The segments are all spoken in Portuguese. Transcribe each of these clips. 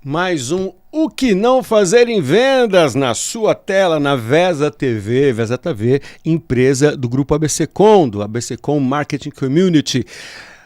Mais um O Que Não Fazer em Vendas na sua tela, na Vesa TV. Vesa TV, empresa do grupo ABCcom, do ABCcom Marketing Community.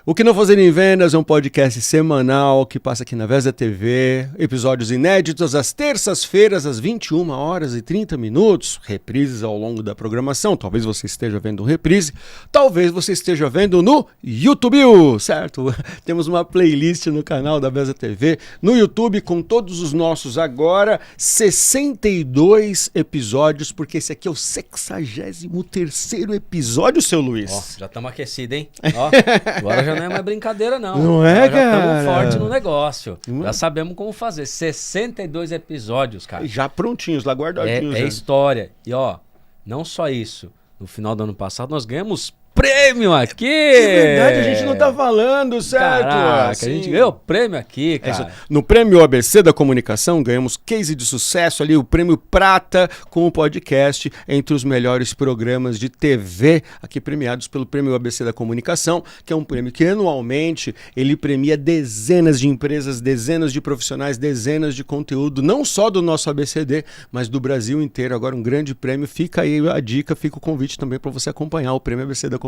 O Que Não Fazer em Vendas é um podcast semanal que passa aqui na Vesa TV, episódios inéditos às terças-feiras, às 21 horas e 30 minutos, reprises ao longo da programação. Talvez você esteja vendo reprise, talvez você esteja vendo no YouTube, certo? Temos uma playlist no canal da Vesa TV, no YouTube, com todos os nossos agora 62 episódios, porque esse aqui é o 63º episódio, seu Luiz. Ó, já estamos aquecidos, hein? Ó, agora já não é mais brincadeira, não. Não é, já cara? Já estamos fortes no negócio. Não Já é? sabemos como fazer. 62 episódios, cara. Já prontinhos, lá guardadinhos. É já. história. E ó, não só isso. No final do ano passado nós ganhamos prêmio aqui. É verdade, a gente não tá falando, certo? Caraca, Assim, a gente ganhou prêmio aqui, é isso. cara. No prêmio ABC da comunicação, ganhamos case de sucesso ali, o prêmio prata com o podcast entre os melhores programas de TV, aqui premiados pelo prêmio ABC da comunicação, que é um prêmio que anualmente ele premia dezenas de empresas, dezenas de profissionais, dezenas de conteúdo, não só do nosso ABCD, mas do Brasil inteiro. Agora um grande prêmio, fica aí a dica, fica o convite também para você acompanhar o prêmio ABC da comunicação.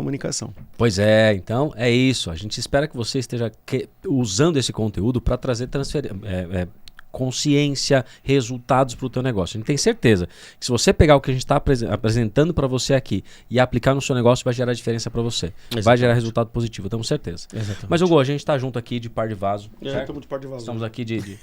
Pois é, então é isso. A gente espera que você esteja usando esse conteúdo para trazer consciência, resultados para o teu negócio. A gente tem certeza que se você pegar o que a gente está apresentando para você aqui e aplicar no seu negócio, vai gerar diferença para você. Exatamente. Vai gerar resultado positivo, temos certeza. Exatamente. Mas, Hugo, a gente está junto aqui de par de vaso. certo? Estamos de par de vaso. Estamos aqui de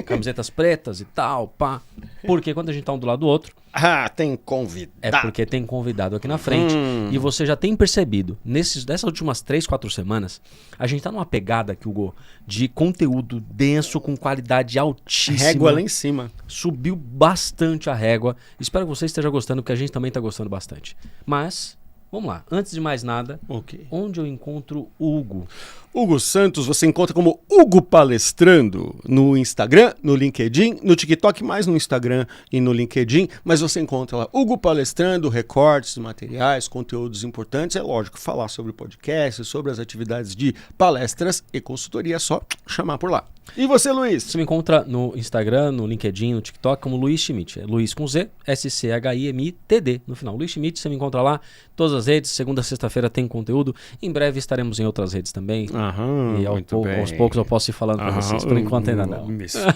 camisetas pretas e tal, pá. Porque quando a gente está um do lado do outro, Ah, tem convidado. é porque tem convidado aqui na frente. E você já tem percebido, dessas últimas 3, 4 semanas, a gente tá numa pegada aqui, Hugo, de conteúdo denso, com qualidade altíssima. Régua lá em cima. Subiu bastante a régua. Espero que você esteja gostando, porque a gente também tá gostando bastante. Mas, vamos lá. Antes de mais nada, Ok. onde eu encontro o Hugo? Hugo Santos, você encontra como Hugo Palestrando no Instagram, no LinkedIn, no TikTok, mais no Instagram e no LinkedIn, mas você encontra lá Hugo Palestrando, recortes, materiais, conteúdos importantes. É lógico, falar sobre podcast, sobre as atividades de palestras e consultoria, é só chamar por lá. E você, Luiz? Você me encontra no Instagram, no LinkedIn, no TikTok como Luiz Schmidt. É Luiz com Z, SCHIMITD no final. Luiz Schmidt, você me encontra lá, todas as redes. Segunda a sexta-feira tem conteúdo. Em breve estaremos em outras redes também. Aham, E muito bem. aos poucos eu posso ir falando para vocês. Por enquanto ainda não. Mistério.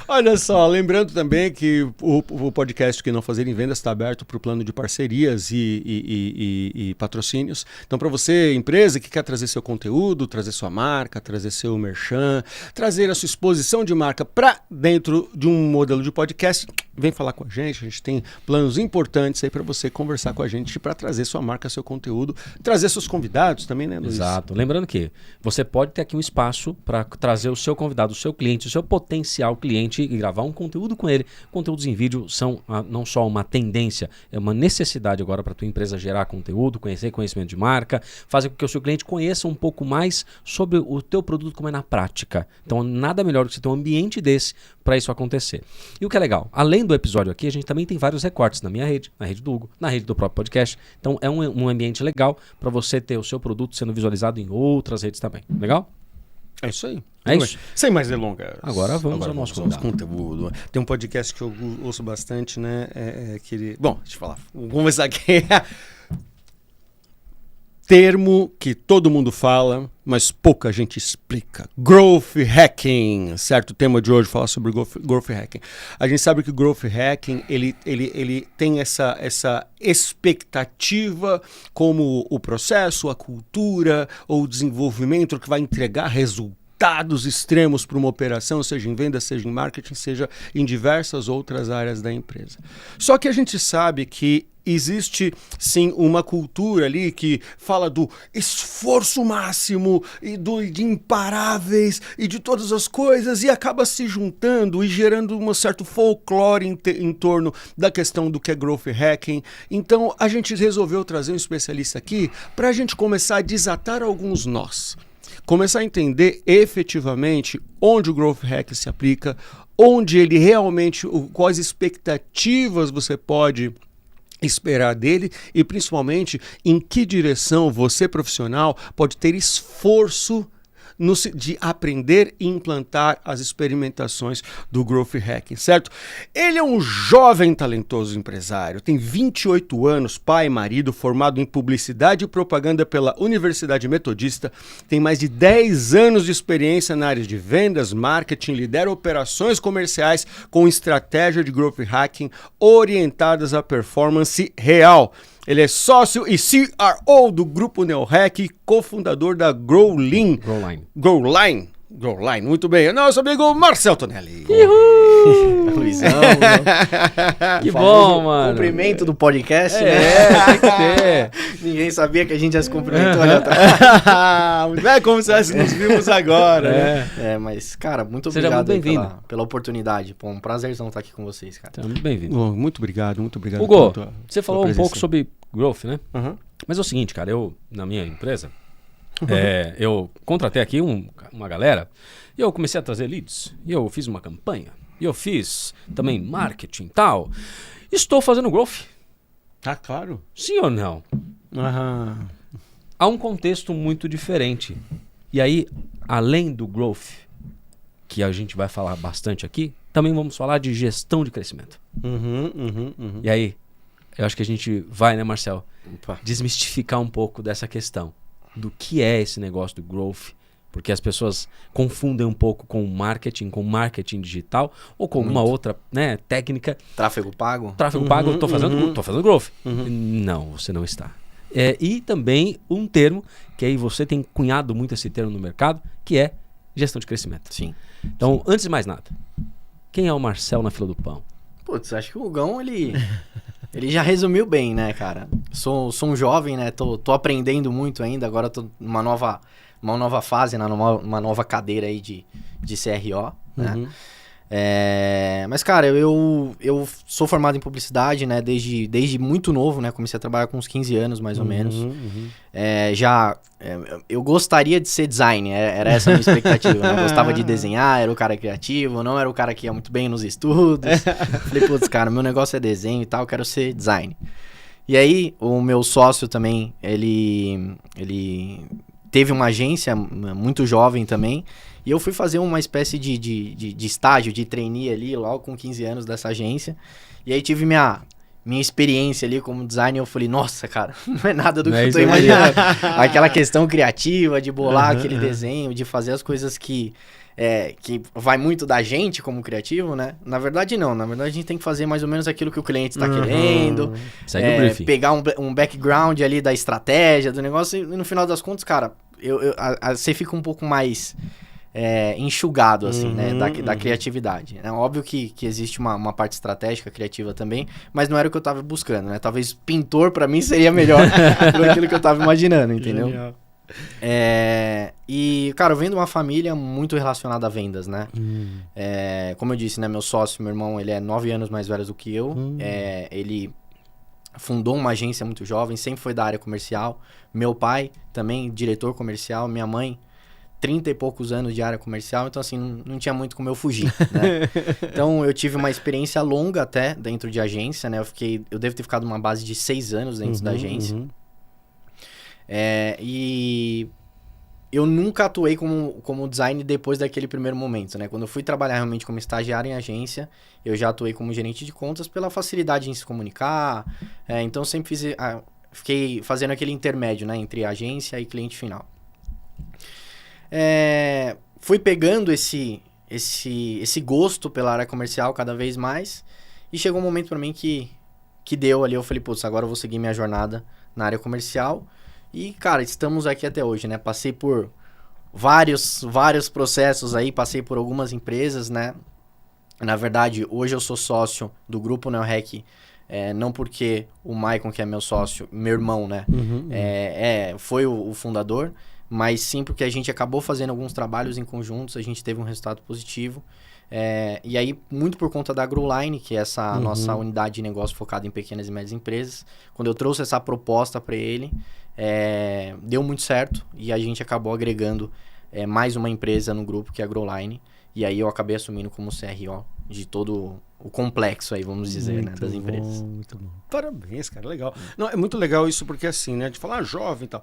Olha só, lembrando também que o podcast Que Não Fazer em Vendas está aberto para o plano de parcerias e patrocínios. Então, para você, empresa que quer trazer seu conteúdo, trazer sua marca, trazer seu merchan, trazer a sua exposição de marca para dentro de um modelo de podcast, vem falar com a gente tem planos importantes aí para você conversar com a gente para trazer sua marca, seu conteúdo, trazer seus convidados também, né, Luiz? Exato. Lembrando que você pode ter aqui um espaço para trazer o seu convidado, o seu cliente, o seu potencial cliente e gravar um conteúdo com ele. Conteúdos em vídeo são não só uma tendência, é uma necessidade agora para a tua empresa gerar conteúdo, conhecimento de marca, fazer com que o seu cliente conheça um pouco mais sobre o teu produto, como é na prática. Então, nada melhor do que você ter um ambiente desse para isso acontecer. E o que é legal, além do episódio aqui, a gente também tem vários recortes na minha rede, na rede do Hugo, na rede do próprio podcast. Então, é um ambiente legal para você ter o seu produto sendo visualizado em outras redes também. Legal? É isso aí. É isso. Sem mais delongas. Agora vamos ao nosso conteúdo. Tem um podcast que eu ouço bastante, né? Bom, deixa eu falar. Vamos começar aqui. Termo que todo mundo fala, mas pouca gente explica. Growth Hacking, certo? O tema de hoje fala sobre Growth Hacking. A gente sabe que o Growth Hacking, ele tem essa expectativa como o processo, a cultura ou o desenvolvimento que vai entregar resultados extremos para uma operação, seja em venda, seja em marketing, seja em diversas outras áreas da empresa. Só que a gente sabe que existe sim uma cultura ali que fala do esforço máximo e de imparáveis e de todas as coisas e acaba se juntando e gerando um certo folclore em torno da questão do que é Growth Hacking. Então a gente resolveu trazer um especialista aqui para a gente começar a desatar alguns nós. Começar a entender efetivamente onde o Growth Hacking se aplica, onde ele realmente, quais expectativas você pode esperar dele e principalmente em que direção você profissional pode ter esforço de aprender e implantar as experimentações do Growth Hacking, certo? Ele é um jovem talentoso empresário, tem 28 anos, pai e marido, formado em publicidade e propaganda pela Universidade Metodista, tem mais de 10 anos de experiência na área de vendas, marketing, lidera operações comerciais com estratégia de Growth Hacking orientadas à performance real. Ele é sócio e CRO do Grupo NeoHack e cofundador da Growline. Growline, muito bem. Nosso amigo Marcel Tonelli. Luizão. Que bom, mano. Cumprimento do podcast, né? Tem que ter. Ninguém sabia que a gente já se cumprimentou ali atrás. Não é como se nos vimos agora. Né? Mas, cara, muito Seja obrigado muito bem-vindo. pela oportunidade. Pô, um prazerzão estar aqui com vocês, cara. Seja muito bem-vindo. Muito obrigado. Hugo, você falou um pouco sobre growth, né? Uhum. Mas é o seguinte, cara, eu, na minha empresa, eu contratei aqui uma galera e eu comecei a trazer leads. E eu fiz uma campanha. E eu fiz também marketing e tal. Estou fazendo growth. Ah, claro. Sim ou não? Uhum. Há um contexto muito diferente. E aí, além do growth, que a gente vai falar bastante aqui, também vamos falar de gestão de crescimento. E aí, eu acho que a gente vai, né, Marcel, desmistificar um pouco dessa questão do que é esse negócio do growth, porque as pessoas confundem um pouco com marketing digital ou com alguma outra, né, técnica. Tráfego pago? Tráfego pago, eu tô fazendo growth. Não, você não está. E também um termo, que aí você tem cunhado muito esse termo no mercado, que é gestão de crescimento. Sim. Então, antes de mais nada, quem é o Marcel na fila do pão? Putz, acho que o Hugão, ele já resumiu bem, né, cara? Sou um jovem, né? Tô aprendendo muito ainda. Agora tô numa nova fase, numa nova cadeira aí de CRO, né? Mas, cara, eu sou formado em publicidade, né? Desde muito novo, né? Comecei a trabalhar com uns 15 anos, mais ou menos. Eu gostaria de ser designer, era essa a minha expectativa, né? Eu gostava de desenhar, era o cara criativo, não era o cara que ia muito bem nos estudos. Falei, putz, cara, meu negócio é desenho e tal, eu quero ser designer. E aí, o meu sócio também, ele teve uma agência muito jovem também, e eu fui fazer uma espécie de estágio, de trainee ali, logo com 15 anos dessa agência. E aí tive minha experiência ali como designer, eu falei, nossa, cara, não é nada do que eu tô imaginando. Aquela questão criativa de bolar aquele desenho, de fazer as coisas que vai muito da gente como criativo, né? Na verdade, não. Na verdade, a gente tem que fazer mais ou menos aquilo que o cliente está querendo. Segue o briefing. Pegar um background ali da estratégia, do negócio. E no final das contas, cara, você fica um pouco mais enxugado, assim, né? Da criatividade. É óbvio que existe uma parte estratégica, criativa também, mas não era o que eu tava buscando, né? Talvez pintor, pra mim, seria melhor do que aquilo que eu tava imaginando, entendeu? Genial. E, cara, eu venho de uma família muito relacionada a vendas, né? Como eu disse, né? Meu sócio, meu irmão, ele é 9 anos mais velho do que eu. Ele fundou uma agência muito jovem, sempre foi da área comercial. Meu pai, também, diretor comercial. Minha mãe, 30 e poucos anos de área comercial. Então, assim, não tinha muito como eu fugir, né? Então, eu tive uma experiência longa até dentro de agência, né? Eu devo ter ficado numa base de 6 anos dentro da agência. E eu nunca atuei como designer depois daquele primeiro momento, né? Quando eu fui trabalhar realmente como estagiário em agência, eu já atuei como gerente de contas pela facilidade em se comunicar. Então, sempre fiquei fazendo aquele intermédio, né? Entre agência e cliente final. Fui pegando esse gosto pela área comercial cada vez mais. E chegou um momento para mim que deu ali. Eu falei, putz, agora eu vou seguir minha jornada na área comercial. E, cara, estamos aqui até hoje, né? Passei por vários processos aí, passei por algumas empresas, né? Na verdade, hoje eu sou sócio do Grupo NeoHack, não porque o Maicon, que é meu sócio, meu irmão, né? Foi o fundador, mas sim porque a gente acabou fazendo alguns trabalhos em conjuntos, a gente teve um resultado positivo. E aí, muito por conta da Growline, que é essa nossa unidade de negócio focada em pequenas e médias empresas, quando eu trouxe essa proposta para ele, deu muito certo e a gente acabou agregando mais uma empresa no grupo, que é a Growline, e aí eu acabei assumindo como CRO de todo o complexo aí, vamos dizer, né, das empresas. Muito bom. Parabéns, cara, legal. Não, é muito legal isso porque assim, né, de falar jovem e tal,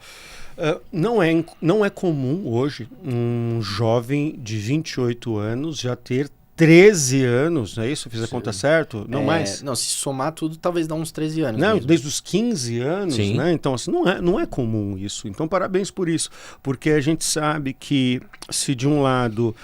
não é comum hoje um jovem de 28 anos já ter 13 anos, não é isso? Fiz a conta certo? Não mais? Não, se somar tudo, talvez dá uns 13 anos. Não, mesmo. desde os 15 anos, Sim. né? Então, assim, não é comum isso. Então, parabéns por isso. Porque a gente sabe que, se de um lado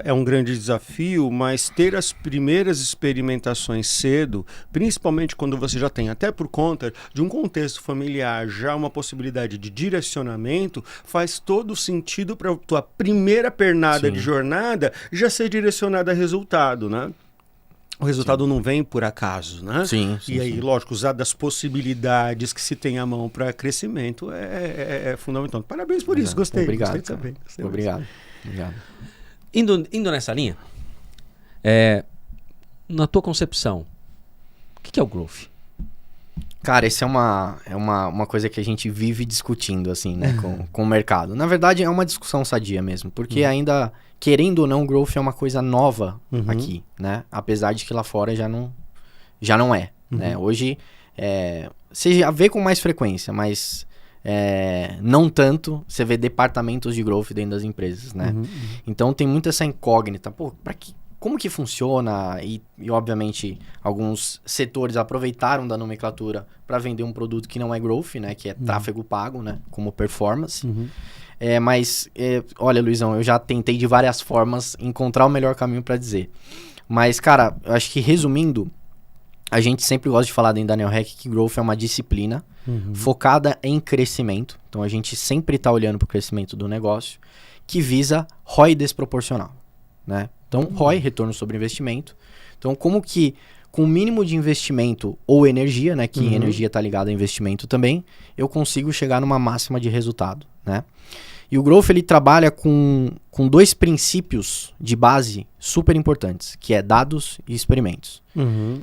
é um grande desafio, mas ter as primeiras experimentações cedo, principalmente quando você já tem, até por conta de um contexto familiar, já uma possibilidade de direcionamento, faz todo sentido para a tua primeira pernada Sim. de jornada já ser direcionada a resultado, né? O resultado não vem por acaso, né? Sim, E aí, lógico, usar das possibilidades que se tem à mão para crescimento é fundamental. Parabéns por isso, gostei. Obrigado. Gostei de saber. Gostei Obrigado. Obrigado. Indo nessa linha, na tua concepção, o que é o growth? Cara, essa é uma coisa que a gente vive discutindo, assim, né, com o mercado. Na verdade, é uma discussão sadia mesmo, porque ainda, querendo ou não, growth é uma coisa nova aqui, né? Apesar de que lá fora já não é, né? Hoje, você já vê com mais frequência, mas não tanto, você vê departamentos de growth dentro das empresas, né? Então, tem muito essa incógnita, pô, como que funciona? E, obviamente, alguns setores aproveitaram da nomenclatura para vender um produto que não é growth, né? Que é tráfego pago, né? Como performance. Olha, Luizão, eu já tentei de várias formas encontrar o melhor caminho para dizer. Mas, cara, eu acho que resumindo, a gente sempre gosta de falar dentro da NeoHack que growth é uma disciplina focada em crescimento. Então, a gente sempre está olhando para o crescimento do negócio que visa ROI desproporcional, né? Então, ROI, retorno sobre investimento. Então, como que com o mínimo de investimento ou energia, né, que energia está ligada a investimento também, eu consigo chegar numa máxima de resultado, né? E o Growth, ele trabalha com dois princípios de base super importantes, que é dados e experimentos.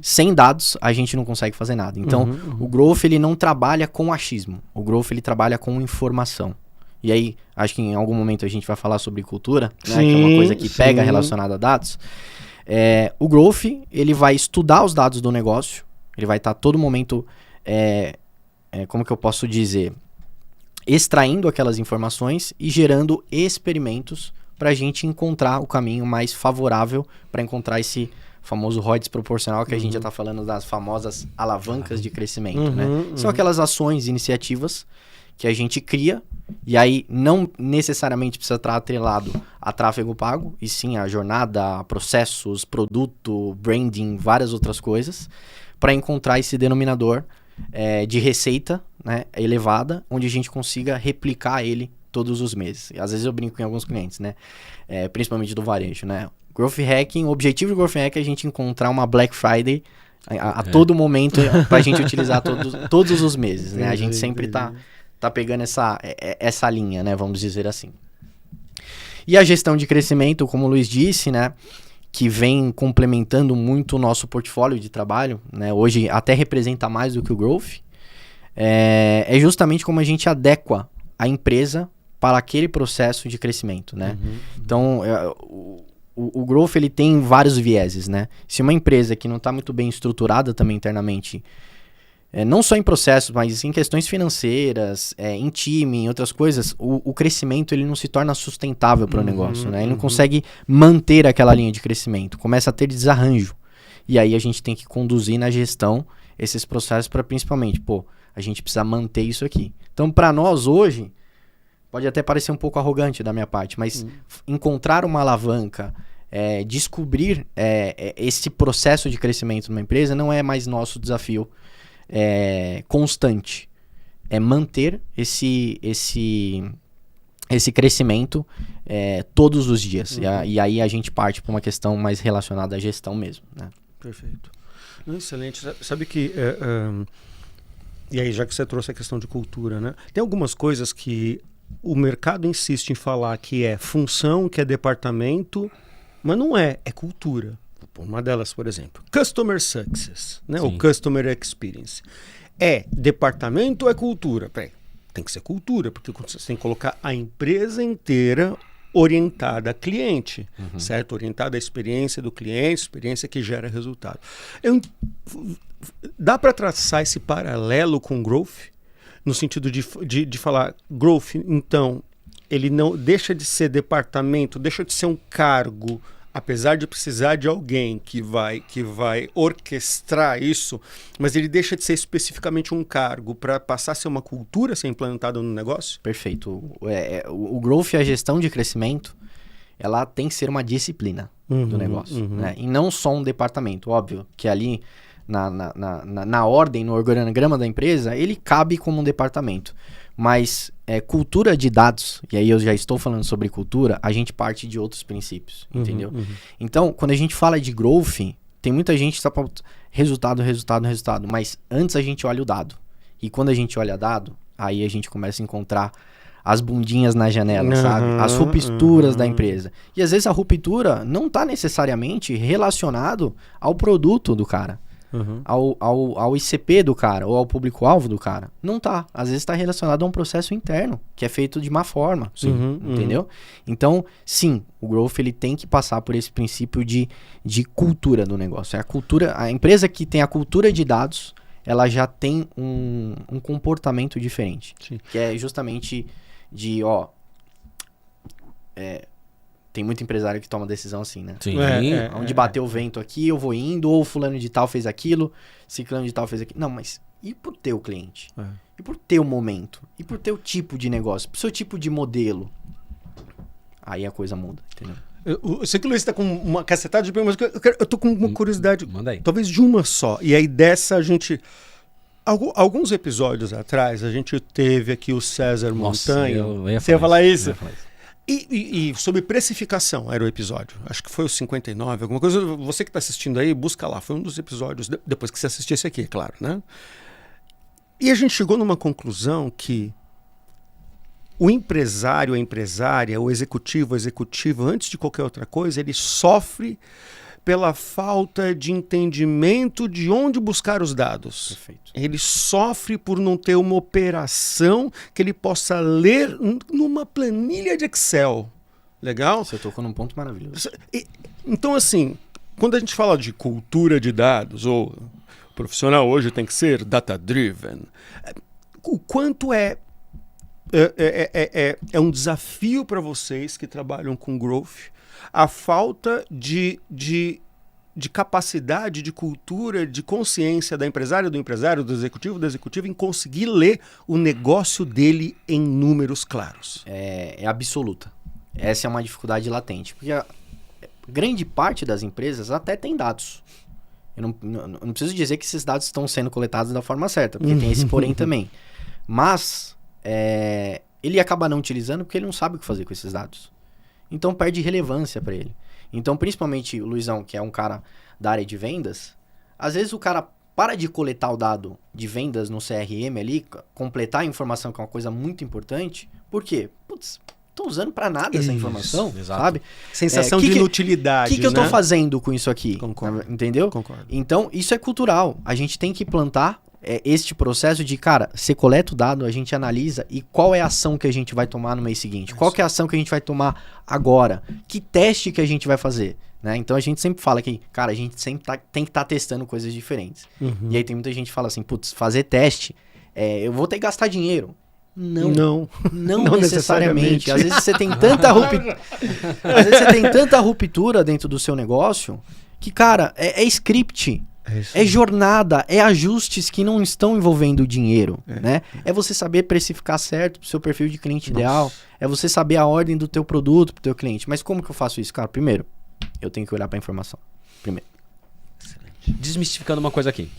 Sem dados, a gente não consegue fazer nada. Então, o Growth, ele não trabalha com achismo. O Growth, ele trabalha com informação. E aí, acho que em algum momento a gente vai falar sobre cultura, né? Que é uma coisa que pega relacionada a dados. O Growth, ele vai estudar os dados do negócio, ele vai estar todo momento, como que eu posso dizer, extraindo aquelas informações e gerando experimentos para a gente encontrar o caminho mais favorável para encontrar esse famoso ROI desproporcional que a gente já está falando das famosas alavancas de crescimento, né? São aquelas ações, iniciativas que a gente cria, e aí não necessariamente precisa estar atrelado a tráfego pago, e sim a jornada, processos, produto, branding, várias outras coisas, para encontrar esse denominador de receita, né, elevada, onde a gente consiga replicar ele todos os meses. E às vezes eu brinco com alguns clientes, né, principalmente do varejo, né? Growth Hacking, o objetivo do Growth Hacking é a gente encontrar uma Black Friday a todo momento para a gente utilizar todos os meses, né? A gente sempre tá pegando essa linha, né? Vamos dizer assim. E a gestão de crescimento, como o Luiz disse, né? Que vem complementando muito o nosso portfólio de trabalho, né? Hoje até representa mais do que o Growth. É justamente como a gente adequa a empresa para aquele processo de crescimento, né? Então, o Growth, ele tem vários vieses, né? Se uma empresa que não está muito bem estruturada também internamente, não só em processos, mas em questões financeiras, em time, em outras coisas, o crescimento ele não se torna sustentável para o negócio, né? Ele não consegue manter aquela linha de crescimento, começa a ter desarranjo. E aí a gente tem que conduzir na gestão esses processos para principalmente, a gente precisa manter isso aqui. Então, para nós hoje, pode até parecer um pouco arrogante da minha parte, mas encontrar uma alavanca, descobrir esse processo de crescimento numa empresa não é mais nosso desafio constante. É manter esse crescimento todos os dias. E aí a gente parte para uma questão mais relacionada à gestão mesmo, né? Perfeito. Excelente. Sabe que... e aí, já que você trouxe a questão de cultura, né? Tem algumas coisas que o mercado insiste em falar que é função, que é departamento, mas não é cultura. Uma delas, por exemplo, Customer Success, né? Ou Customer Experience. É departamento ou é cultura? Peraí, tem que ser cultura, porque você tem que colocar a empresa inteira orientada a cliente, certo? Orientada à experiência do cliente, experiência que gera resultado. Dá para traçar esse paralelo com growth? No sentido de falar, growth, então, ele não deixa de ser departamento, deixa de ser um cargo, apesar de precisar de alguém que vai orquestrar isso, mas ele deixa de ser especificamente um cargo para passar a ser uma cultura a ser implantada no negócio? Perfeito. O growth e a gestão de crescimento, ela tem que ser uma disciplina do negócio. Né? E não só um departamento. Óbvio que ali, na ordem, no organograma da empresa, ele cabe como um departamento. Mas cultura de dados, e aí eu já estou falando sobre cultura, a gente parte de outros princípios, entendeu? Então, quando a gente fala de growth, tem muita gente que está para resultado, mas antes a gente olha o dado. E quando a gente olha dado, aí a gente começa a encontrar as bundinhas na janela, sabe? As rupturas da empresa. E às vezes a ruptura não está necessariamente relacionado ao produto do cara. Ao ICP do cara, ou ao público-alvo do cara. Não tá. Às vezes está relacionado a um processo interno, que é feito de má forma. Entendeu? Então, sim, o growth ele tem que passar por esse princípio de cultura do negócio. A empresa que tem a cultura de dados, ela já tem um comportamento diferente. Sim. Que é justamente tem muito empresário que toma decisão assim, né? Sim. Onde bateu o vento aqui, eu vou indo, ou fulano de tal fez aquilo, ciclano de tal fez aquilo. Não, mas e pro teu cliente? E pro teu momento? E pro teu tipo de negócio? Pro seu tipo de modelo? Aí a coisa muda, entendeu? Eu sei que o Luiz tá com uma cacetada de perguntas, mas eu tô com uma curiosidade. Manda aí. Talvez de uma só. E aí dessa a gente... Alguns episódios atrás, a gente teve aqui o César Montanha. Você ia falar isso? E sobre precificação era o episódio. Acho que foi o 59, alguma coisa. Você que está assistindo aí, busca lá. Foi um dos episódios, depois que você assistir esse aqui, é claro, né? E a gente chegou numa conclusão que o empresário, a empresária, o executivo, antes de qualquer outra coisa, ele sofre pela falta de entendimento de onde buscar os dados. Perfeito. Ele sofre por não ter uma operação que ele possa ler numa planilha de Excel. Legal? Você tocou num ponto maravilhoso. Então, assim, quando a gente fala de cultura de dados, ou o profissional hoje tem que ser data-driven, o quanto é um desafio para vocês que trabalham com growth, a falta de capacidade, de cultura, de consciência da empresária, do empresário, do executivo, da executiva em conseguir ler o negócio dele em números claros. É absoluta. Essa é uma dificuldade latente. Porque a grande parte das empresas até tem dados. Eu não preciso dizer que esses dados estão sendo coletados da forma certa, porque tem esse porém também. Mas ele acaba não utilizando porque ele não sabe o que fazer com esses dados. Então perde relevância para ele. Então, principalmente o Luizão, que é um cara da área de vendas, às vezes o cara para de coletar o dado de vendas no CRM ali, completar a informação, que é uma coisa muito importante. Por quê? Putz, tô usando para nada essa informação, sabe? Sensação de inutilidade. O que eu tô fazendo com isso aqui? Concordo. Entendeu? Concordo. Então, isso é cultural. A gente tem que plantar este processo de, cara, você coleta o dado, a gente analisa e qual é a ação que a gente vai tomar no mês seguinte? Qual que é a ação que a gente vai tomar agora? Que teste que a gente vai fazer? Né? Então a gente sempre fala que, cara, a gente sempre tem que estar testando coisas diferentes. E aí tem muita gente que fala assim, putz, fazer teste, eu vou ter que gastar dinheiro. Não necessariamente. Às vezes você tem tanta ruptura dentro do seu negócio que, cara, é script. É jornada, é ajustes que não estão envolvendo dinheiro, né? É você saber precificar certo pro seu perfil de cliente ideal, é você saber a ordem do teu produto pro teu cliente. Mas como que eu faço isso, cara? Primeiro, eu tenho que olhar pra informação. Primeiro. Desmistificando uma coisa aqui.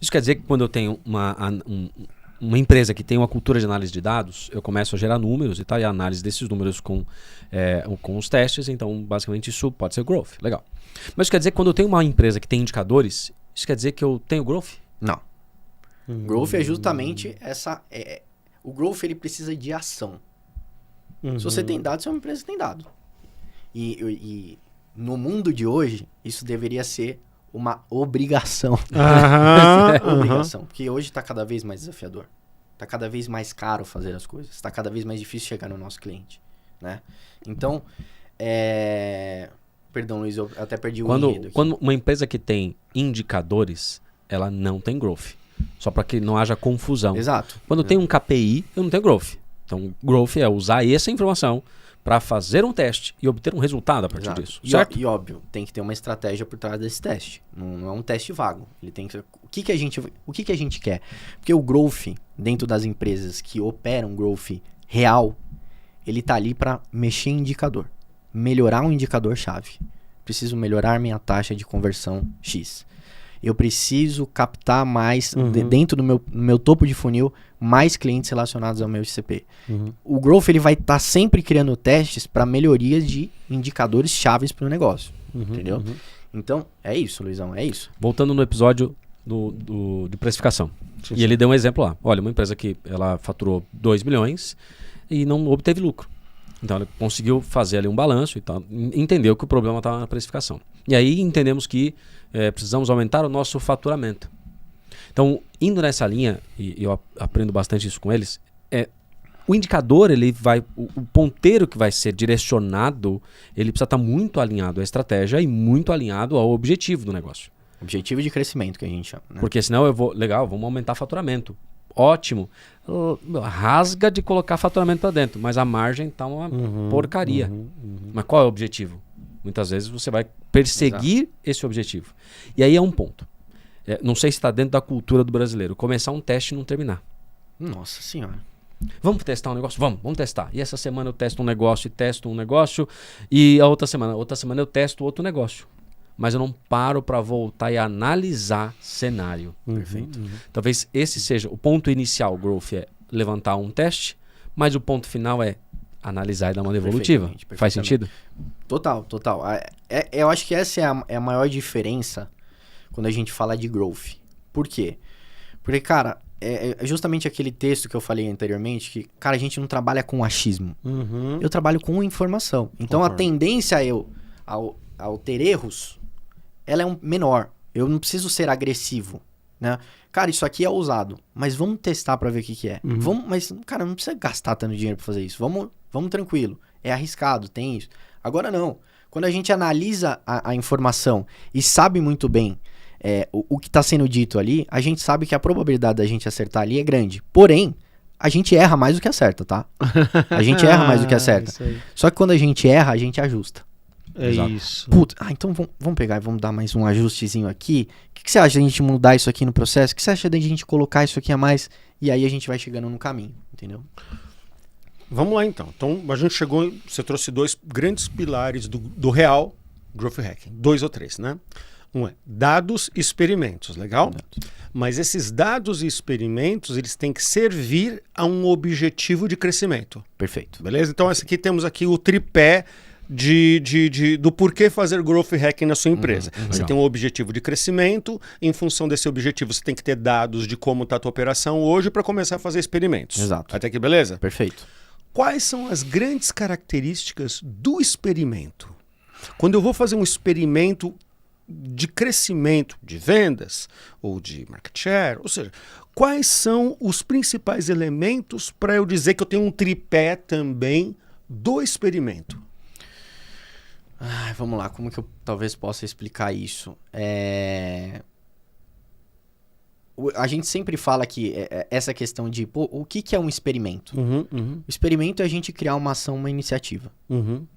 Isso quer dizer que quando eu tenho uma empresa que tem uma cultura de análise de dados, eu começo a gerar números e tal, e a análise desses números com os testes, então basicamente isso pode ser growth, legal. Mas isso quer dizer que quando eu tenho uma empresa que tem indicadores, isso quer dizer que eu tenho growth? Não. Growth é justamente essa... o growth ele precisa de ação. Se você tem dados, você é uma empresa que tem dado. E no mundo de hoje, isso deveria ser uma obrigação. Obrigação. Porque hoje está cada vez mais desafiador. Está cada vez mais caro fazer as coisas. Está cada vez mais difícil chegar no nosso cliente. né? Então, perdão, Luiz, eu até perdi o enredo aqui. Quando uma empresa que tem indicadores, ela não tem growth. Só para que não haja confusão. Exato. Quando tem um KPI, eu não tenho growth. Então, growth é usar essa informação para fazer um teste e obter um resultado a partir disso. Certo? E óbvio, tem que ter uma estratégia por trás desse teste. Não é um teste vago. Ele tem que o que a gente quer? Porque o growth dentro das empresas que operam growth real, ele tá ali para mexer em indicador, melhorar um indicador chave. Preciso melhorar minha taxa de conversão X. Eu preciso captar mais, dentro do meu topo de funil, mais clientes relacionados ao meu ICP. O Growth ele vai estar sempre criando testes para melhorias de indicadores chaves para o negócio. Entendeu? Então, é isso, Luizão, é isso. Voltando no episódio de precificação. Sim. E ele deu um exemplo lá. Olha, uma empresa que ela faturou 2 milhões e não obteve lucro. Então, ela conseguiu fazer ali um balanço e tal, entendeu que o problema estava na precificação. E aí entendemos que precisamos aumentar o nosso faturamento. Então, indo nessa linha, e eu aprendo bastante isso com eles, o indicador, ele vai, o ponteiro que vai ser direcionado, ele precisa estar muito alinhado à estratégia e muito alinhado ao objetivo do negócio. Objetivo de crescimento que a gente chama, né? Porque senão vamos aumentar faturamento. Ótimo. Rasga de colocar faturamento para dentro, mas a margem tá uma porcaria. Mas qual é o objetivo? Muitas vezes você vai perseguir esse objetivo. E aí é um ponto. Não sei se está dentro da cultura do brasileiro. Começar um teste e não terminar. Nossa senhora. Vamos testar um negócio? Vamos testar. E essa semana eu testo um negócio e testo um negócio. E a outra semana eu testo outro negócio. Mas eu não paro para voltar e analisar cenário. Perfeito. Talvez esse seja o ponto inicial. O growth é levantar um teste, mas o ponto final é analisar e dar uma evolutiva. Faz sentido? Total. Eu acho que essa é a maior diferença quando a gente fala de growth. Por quê? Porque, cara, é justamente aquele texto que eu falei anteriormente, que, cara, a gente não trabalha com achismo. Eu trabalho com informação. Então, a tendência ao ter erros, ela é menor. Eu não preciso ser agressivo, né? Cara, isso aqui é ousado, mas vamos testar pra ver o que é. Mas, cara, não precisa gastar tanto dinheiro pra fazer isso. Vamos tranquilo. É arriscado, tem isso. Agora não. Quando a gente analisa a informação e sabe muito bem o que está sendo dito ali, a gente sabe que a probabilidade da gente acertar ali é grande. Porém, a gente erra mais do que acerta, tá? A gente erra mais do que acerta. Só que quando a gente erra, a gente ajusta. Exato. Isso. Puta, então vamos pegar e vamos dar mais um ajustezinho aqui. O que você acha da gente mudar isso aqui no processo? O que você acha da gente colocar isso aqui a mais? E aí a gente vai chegando no caminho, entendeu? Vamos lá então. Então a gente chegou, você trouxe 2 grandes pilares do real Growth Hacking. 2 ou 3, né? Um é dados e experimentos, legal? Mas esses dados e experimentos, eles têm que servir a um objetivo de crescimento. Perfeito. Beleza? Então temos aqui o tripé do porquê fazer growth hacking na sua empresa. Você tem um objetivo de crescimento, em função desse objetivo você tem que ter dados de como está a tua operação hoje para começar a fazer experimentos. Exato. Até aqui, beleza? Perfeito. Quais são as grandes características do experimento? Quando eu vou fazer um experimento de crescimento de vendas ou de market share, ou seja, quais são os principais elementos para eu dizer que eu tenho um tripé também do experimento? Vamos lá, como que eu talvez possa explicar isso? A gente sempre fala que essa questão de, o que é um experimento? O experimento é a gente criar uma ação, uma iniciativa.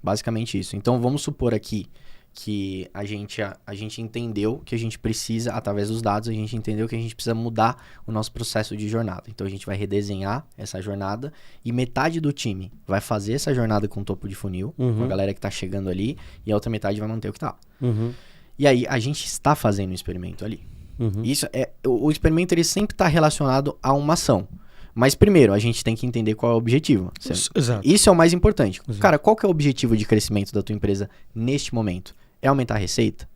Basicamente isso. Então, vamos supor aqui que a gente entendeu que a gente precisa, através dos dados, a gente entendeu que a gente precisa mudar o nosso processo de jornada. Então, a gente vai redesenhar essa jornada e metade do time vai fazer essa jornada com o topo de funil, com a galera que está chegando ali, e a outra metade vai manter o que está. E aí, a gente está fazendo um experimento ali. Isso o experimento ele sempre está relacionado a uma ação. Mas primeiro, a gente tem que entender qual é o objetivo. Exato. Isso é o mais importante. Exato. Cara, qual que é o objetivo de crescimento da tua empresa neste momento? É aumentar a receita?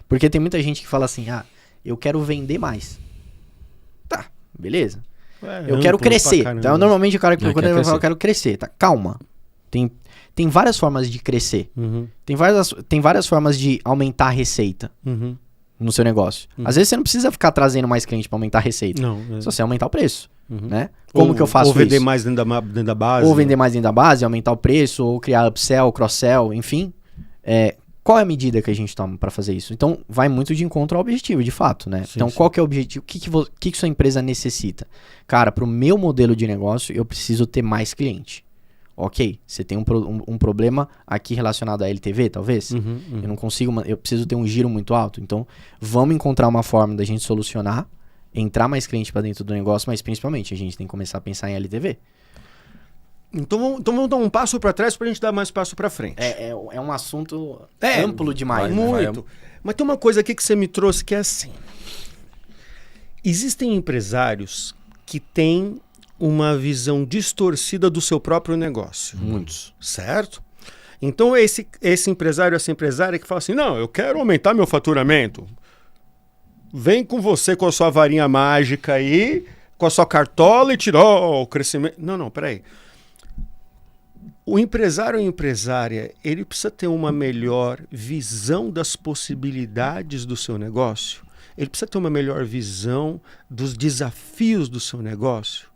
Porque tem muita gente que fala assim, eu quero vender mais. Tá, beleza. Eu quero crescer. Então, normalmente o cara que quando ele fala, eu quero crescer, tá? Calma. Tem várias formas de crescer. Tem várias formas de aumentar a receita. no seu negócio. Às vezes você não precisa ficar trazendo mais cliente para aumentar a receita. Não. Só você aumentar o preço, né? Como que eu faço isso? Ou vender mais dentro da base. Ou vender mais dentro da base, aumentar o preço, ou criar upsell, cross-sell, enfim. Qual é a medida que a gente toma para fazer isso? Então, vai muito de encontro ao objetivo, de fato, né? Sim, então, sim. qual que é o objetivo? O que sua empresa necessita? Cara, para o meu modelo de negócio, eu preciso ter mais cliente. Ok, você tem um problema aqui relacionado à LTV, talvez? Eu não consigo, eu preciso ter um giro muito alto. Então, vamos encontrar uma forma da gente solucionar, entrar mais cliente para dentro do negócio, mas principalmente a gente tem que começar a pensar em LTV. Então vamos dar um passo para trás pra gente dar mais passo para frente. É um assunto amplo demais. Muito. Mas tem uma coisa aqui que você me trouxe que é assim. Existem empresários que têm uma visão distorcida do seu próprio negócio. Muitos. Certo? Então esse empresário, essa empresária que fala assim, não, eu quero aumentar meu faturamento. Vem com você com a sua varinha mágica aí, com a sua cartola e tirou o crescimento. Não, peraí. O empresário ou empresária, ele precisa ter uma melhor visão das possibilidades do seu negócio. Ele precisa ter uma melhor visão dos desafios do seu negócio.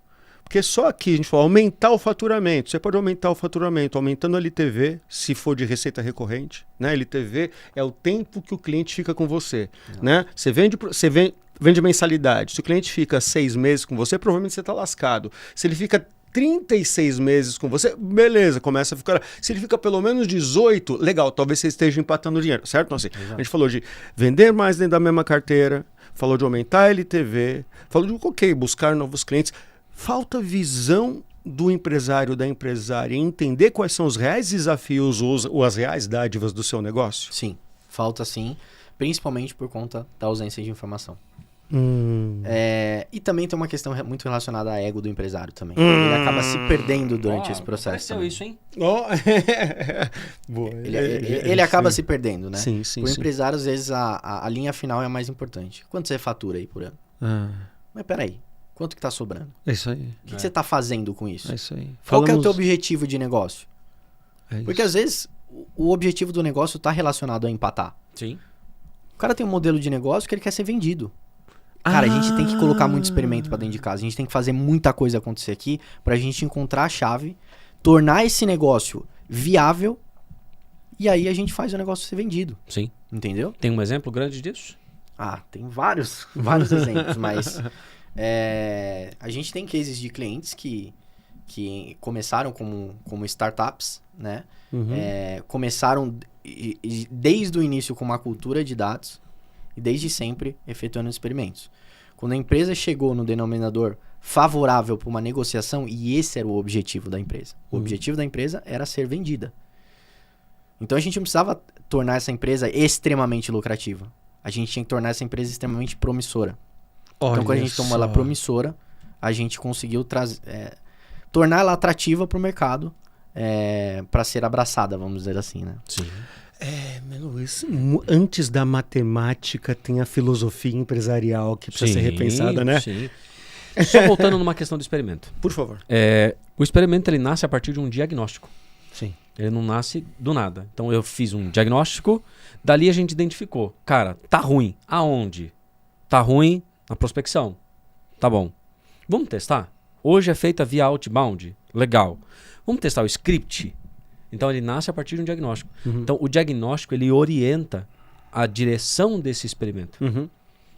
Porque só aqui a gente fala aumentar o faturamento. Você pode aumentar o faturamento aumentando a LTV, se for de receita recorrente. Né? LTV é o tempo que o cliente fica com você. Né? Você vende mensalidade. Se o cliente fica 6 meses com você, provavelmente você está lascado. Se ele fica 36 meses com você, beleza, começa a ficar... Se ele fica pelo menos 18, legal, talvez você esteja empatando dinheiro, certo? Então, assim, a gente falou de vender mais dentro da mesma carteira, falou de aumentar a LTV, falou de, buscar novos clientes. Falta visão do empresário, da empresária, entender quais são os reais desafios ou as reais dádivas do seu negócio? Sim, falta sim, principalmente por conta da ausência de informação. E também tem uma questão muito relacionada ao ego do empresário também. Ele acaba se perdendo durante esse processo. Aconteceu isso, hein? Boa. Ele acaba se perdendo, né? Sim. O empresário, às vezes, a linha final é a mais importante. Quanto você fatura aí por ano? Mas peraí, quanto que tá sobrando? É isso aí. O que você tá fazendo com isso? É isso aí. Qual que é o teu objetivo de negócio? Porque isso. às vezes o objetivo do negócio tá relacionado a empatar. Sim. O cara tem um modelo de negócio que ele quer ser vendido. Cara, a gente tem que colocar muito experimento pra dentro de casa. A gente tem que fazer muita coisa acontecer aqui pra gente encontrar a chave, tornar esse negócio viável e aí a gente faz o negócio ser vendido. Sim. Entendeu? Tem um exemplo grande disso? Tem vários exemplos, mas a gente tem cases de clientes que começaram como startups, né? Começaram desde o início com uma cultura de dados e desde sempre efetuando experimentos. Quando a empresa chegou no denominador favorável para uma negociação, e esse era o objetivo da empresa. O objetivo da empresa era ser vendida. Então a gente não precisava tornar essa empresa extremamente lucrativa. A gente tinha que tornar essa empresa extremamente promissora. Então quando a gente tomou ela promissora, a gente conseguiu tornar ela atrativa para o mercado para ser abraçada, vamos dizer assim, né? Sim. Antes da matemática tem a filosofia empresarial que precisa ser repensada, né? Sim. Só voltando numa questão do experimento. Por favor. O experimento ele nasce a partir de um diagnóstico. Sim. Ele não nasce do nada. Então eu fiz um diagnóstico, dali a gente identificou. Cara, tá ruim. Aonde? Tá ruim na prospecção. Tá bom. Vamos testar? Hoje é feita via outbound. Legal. Vamos testar o script? Então ele nasce a partir de um diagnóstico. Então o diagnóstico ele orienta a direção desse experimento.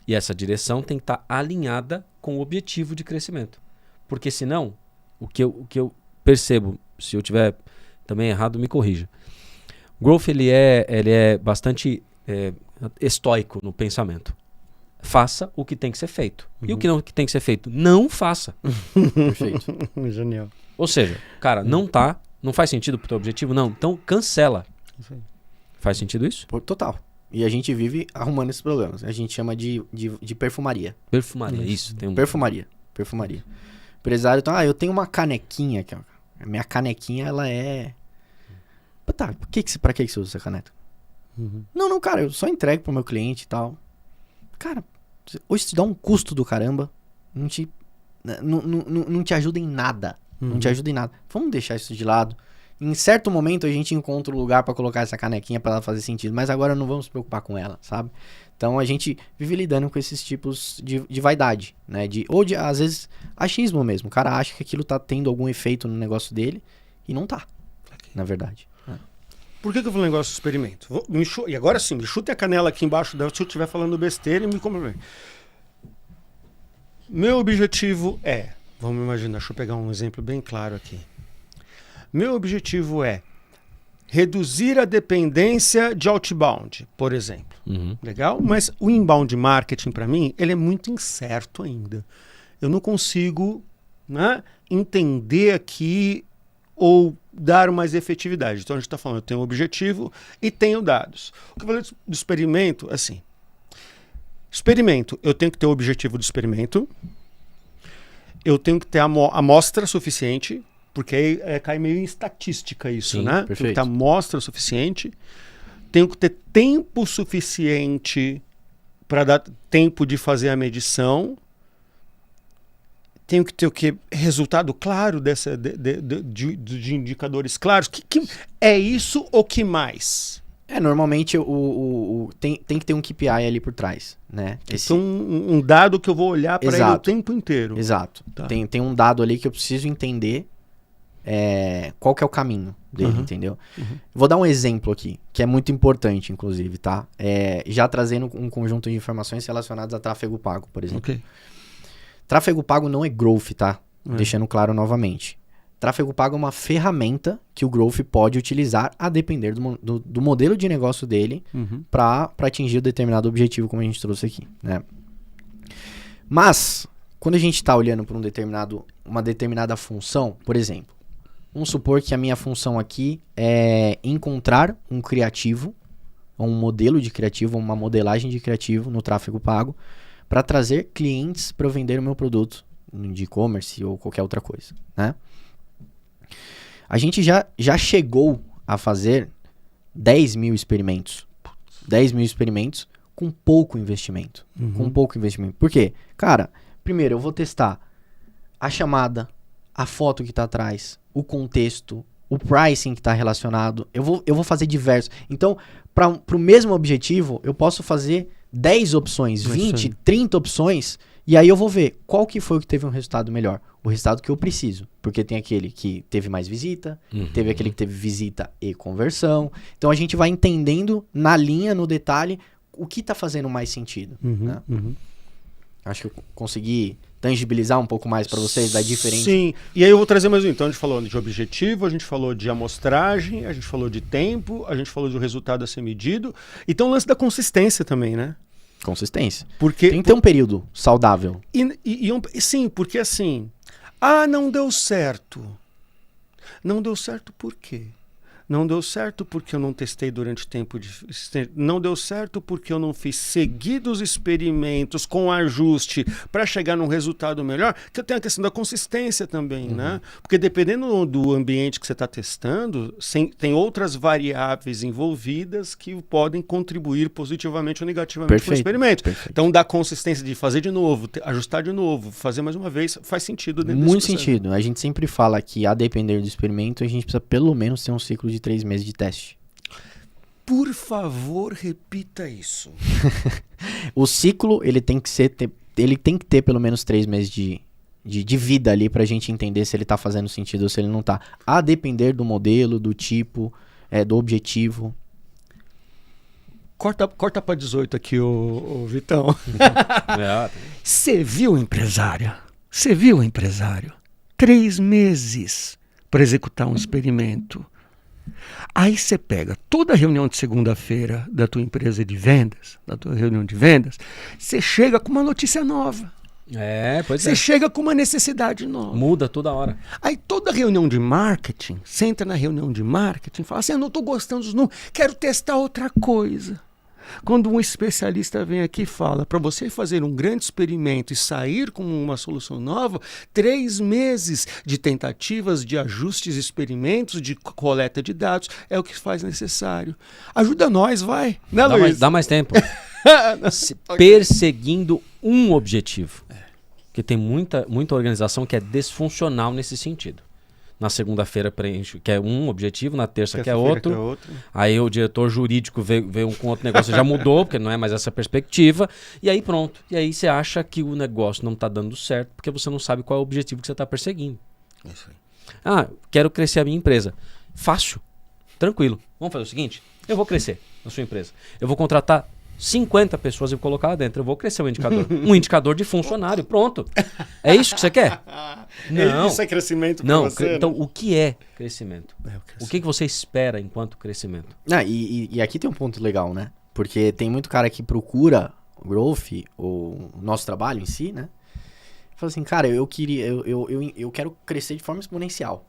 E essa direção tem que estar alinhada com o objetivo de crescimento. Porque senão, o que eu percebo, se eu tiver também errado, me corrija. Growth ele é bastante estoico no pensamento. Faça o que tem que ser feito. E o que não tem que ser feito? Não faça. Perfeito. Genial. Ou seja, cara, não faz sentido pro teu objetivo? Não. Então cancela. Isso aí. Faz sentido isso? Total. E a gente vive arrumando esses problemas. A gente chama de perfumaria. Perfumaria, isso. Tem um... Perfumaria. O empresário, então, eu tenho uma canequinha aqui, ó. A minha canequinha, ela é... Tá, pra que você usa essa caneca? Não, cara, eu só entrego pro meu cliente e tal. Cara, hoje te dá um custo do caramba. Não te ajuda em nada. Não te ajuda em nada. Vamos deixar isso de lado Em certo momento a gente encontra um lugar pra colocar essa canequinha pra ela fazer sentido, mas agora não vamos se preocupar com ela, sabe? Então a gente vive lidando com esses tipos de vaidade, né? Ou de, às vezes, achismo mesmo. O cara acha que aquilo tá tendo algum efeito no negócio dele e não tá, na verdade. Por que eu falei negócio de experimento? E agora sim, me chute a canela aqui embaixo dela se eu estiver falando besteira e me compromete. Meu objetivo é, vamos imaginar, deixa eu pegar um exemplo bem claro aqui. Meu objetivo é reduzir a dependência de outbound, por exemplo. Legal? Mas o inbound marketing, para mim, ele é muito incerto ainda. Eu não consigo, né, entender aqui ou dar mais efetividade. Então a gente está falando, eu tenho um objetivo e tenho dados. O que eu falei do experimento, assim, experimento, eu tenho que ter o objetivo do experimento, eu tenho que ter a amostra suficiente, porque aí cai meio em estatística isso, Sim, né? perfeito. Tem que ter amostra suficiente, tenho que ter tempo suficiente para dar tempo de fazer a medição, tenho que ter o quê? Resultado claro de indicadores claros. Que é isso ou que mais? Normalmente tem que ter um KPI ali por trás, né? Então, um dado que eu vou olhar para ele o tempo inteiro. Exato. Tá. Tem um dado ali que eu preciso entender qual que é o caminho dele, entendeu? Vou dar um exemplo aqui, que é muito importante, inclusive, tá? Já trazendo um conjunto de informações relacionadas a tráfego pago, por exemplo. Ok. Tráfego pago não é growth, tá? Deixando claro novamente. Tráfego pago é uma ferramenta que o growth pode utilizar a depender do modelo de negócio dele para atingir um determinado objetivo, como a gente trouxe aqui, né? Mas, quando a gente está olhando para uma determinada função, por exemplo, vamos supor que a minha função aqui é encontrar um criativo, um modelo de criativo, uma modelagem de criativo no tráfego pago, para trazer clientes para eu vender o meu produto de e-commerce ou qualquer outra coisa, né? A gente já chegou a fazer 10 mil experimentos. 10 mil experimentos com pouco investimento. Com pouco investimento. Por quê? Cara, primeiro eu vou testar a chamada, a foto que está atrás, o contexto, o pricing que está relacionado. Eu vou fazer diversos. Então, para o mesmo objetivo, eu posso fazer 10 opções, 20, 30 opções, e aí eu vou ver qual que foi o que teve um resultado melhor. O resultado que eu preciso. Porque tem aquele que teve mais visita, teve aquele que teve visita e conversão. Então a gente vai entendendo na linha, no detalhe, o que está fazendo mais sentido. Né? Acho que eu consegui tangibilizar um pouco mais para vocês da diferença. Sim, e aí eu vou trazer mais um. Então a gente falou de objetivo, a gente falou de amostragem, a gente falou de tempo, a gente falou do resultado a ser medido. E tem o lance da consistência também, né? Consistência. Porque, tem que ter um período saudável. Sim, porque assim... não deu certo. Não deu certo por quê? Não deu certo porque eu não testei durante tempo de... Não deu certo porque eu não fiz seguidos experimentos com ajuste para chegar num resultado melhor, que eu tenho a questão da consistência também, né? Porque dependendo do ambiente que você está testando, tem outras variáveis envolvidas que podem contribuir positivamente ou negativamente para o experimento. Perfeito. Então, da consistência de fazer de novo, ajustar de novo, fazer mais uma vez, faz sentido dentro Muito desse processo. sentido. A gente sempre fala que, a depender do experimento, a gente precisa pelo menos ter um ciclo de 3 meses de teste. Por favor, repita isso. O ciclo, ele tem que ter pelo menos 3 meses de vida ali pra gente entender se ele tá fazendo sentido ou se ele não tá. A depender do modelo, do tipo, do objetivo. Corta pra 18 aqui, ô Vitão. Você viu, empresária? Você viu, empresário? 3 meses para executar um experimento. Aí você pega toda a reunião de segunda-feira da tua empresa de vendas, da tua reunião de vendas, você chega com uma notícia nova. Você chega com uma necessidade nova. Muda toda hora. Aí toda reunião de marketing, você entra na reunião de marketing e fala assim, eu não estou gostando dos números, quero testar outra coisa. Quando um especialista vem aqui e fala, para você fazer um grande experimento e sair com uma solução nova, 3 meses de tentativas, de ajustes, experimentos, de coleta de dados, é o que faz necessário. Ajuda nós, vai. Né, Luiz? Dá mais tempo. Perseguindo um objetivo. Porque tem muita organização que é desfuncional nesse sentido. Na segunda-feira preenche, quer um objetivo, na terça quer Terça-feira outro. Aí o diretor jurídico veio com outro negócio, já mudou, porque não é mais essa perspectiva. E aí pronto. E aí você acha que o negócio não está dando certo, porque você não sabe qual é o objetivo que você está perseguindo. Isso aí. Ah, quero crescer a minha empresa. Fácil. Tranquilo. Vamos fazer o seguinte? Eu vou crescer na sua empresa. Eu vou contratar 50 pessoas e colocar lá dentro. Eu vou crescer um indicador. Um indicador de funcionário. Pronto. É isso que você quer? Não. Isso é crescimento Não. pra você, Então, né? o que é crescimento? É o O crescimento. que você espera enquanto crescimento? E aqui tem um ponto legal, né? Porque tem muito cara que procura o growth, o nosso trabalho em si, né? Fala assim, cara, eu quero crescer de forma exponencial.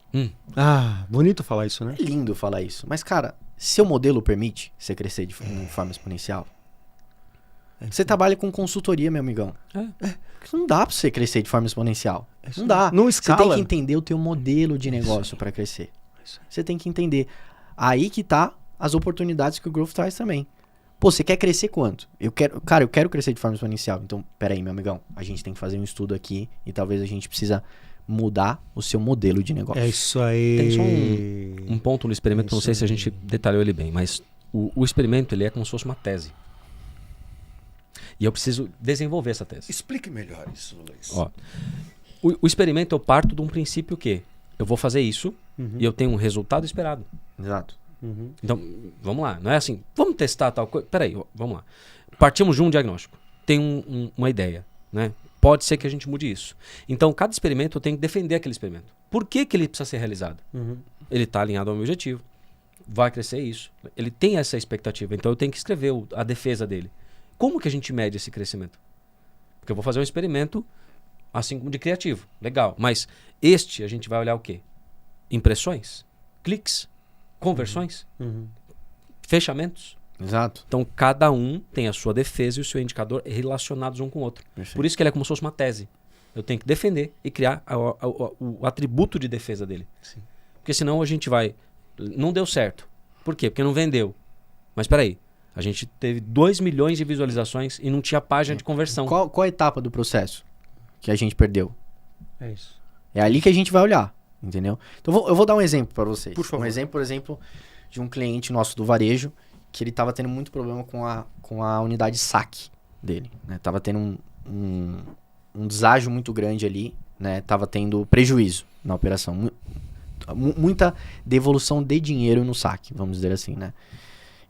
Ah, bonito falar isso, né? É lindo falar isso. Mas, cara, seu modelo permite você crescer de forma exponencial? Você trabalha com consultoria, meu amigão. Não dá pra você crescer de forma exponencial. Não dá. Não Você tem escala. que entender o teu modelo de negócio para crescer. Você tem que entender. Aí que tá as oportunidades que o Growth traz também. Pô, você quer crescer quanto? Eu quero crescer de forma exponencial. Então, peraí, meu amigão. A gente tem que fazer um estudo aqui e talvez a gente precisa mudar o seu modelo de negócio. É isso aí. Tem só um ponto no experimento, não sei se a gente detalhou ele bem, mas o experimento ele é como se fosse uma tese. E eu preciso desenvolver essa tese. Explique melhor isso, Luiz. Ó, o experimento eu parto de um princípio que eu vou fazer isso e eu tenho um resultado esperado. Exato. Então, vamos lá. Não é assim, vamos testar tal coisa. Peraí, vamos lá. Partimos de um diagnóstico. Tem uma ideia, né? Pode ser que a gente mude isso. Então, cada experimento eu tenho que defender aquele experimento. Por que ele precisa ser realizado? Ele está alinhado ao meu objetivo. Vai crescer isso. Ele tem essa expectativa. Então, eu tenho que escrever a defesa dele. Como que a gente mede esse crescimento? Porque eu vou fazer um experimento assim como de criativo. Legal. Mas a gente vai olhar o quê? Impressões? Cliques? Conversões? Fechamentos? Exato. Então, cada um tem a sua defesa e o seu indicador relacionados um com o outro. Perfeito. Por isso que ele é como se fosse uma tese. Eu tenho que defender e criar o atributo de defesa dele. Sim. Porque senão a gente vai... Não deu certo. Por quê? Porque não vendeu. Mas peraí. A gente teve 2 milhões de visualizações e não tinha página de conversão. Qual a etapa do processo que a gente perdeu? É isso. É ali que a gente vai olhar, entendeu? Então eu vou dar um exemplo para vocês. Por favor. Um exemplo, por exemplo, de um cliente nosso do varejo que ele estava tendo muito problema com a unidade saque dele, né? Tava tendo um deságio muito grande ali, né? Tava tendo prejuízo na operação. Muita devolução de dinheiro no saque, vamos dizer assim, né?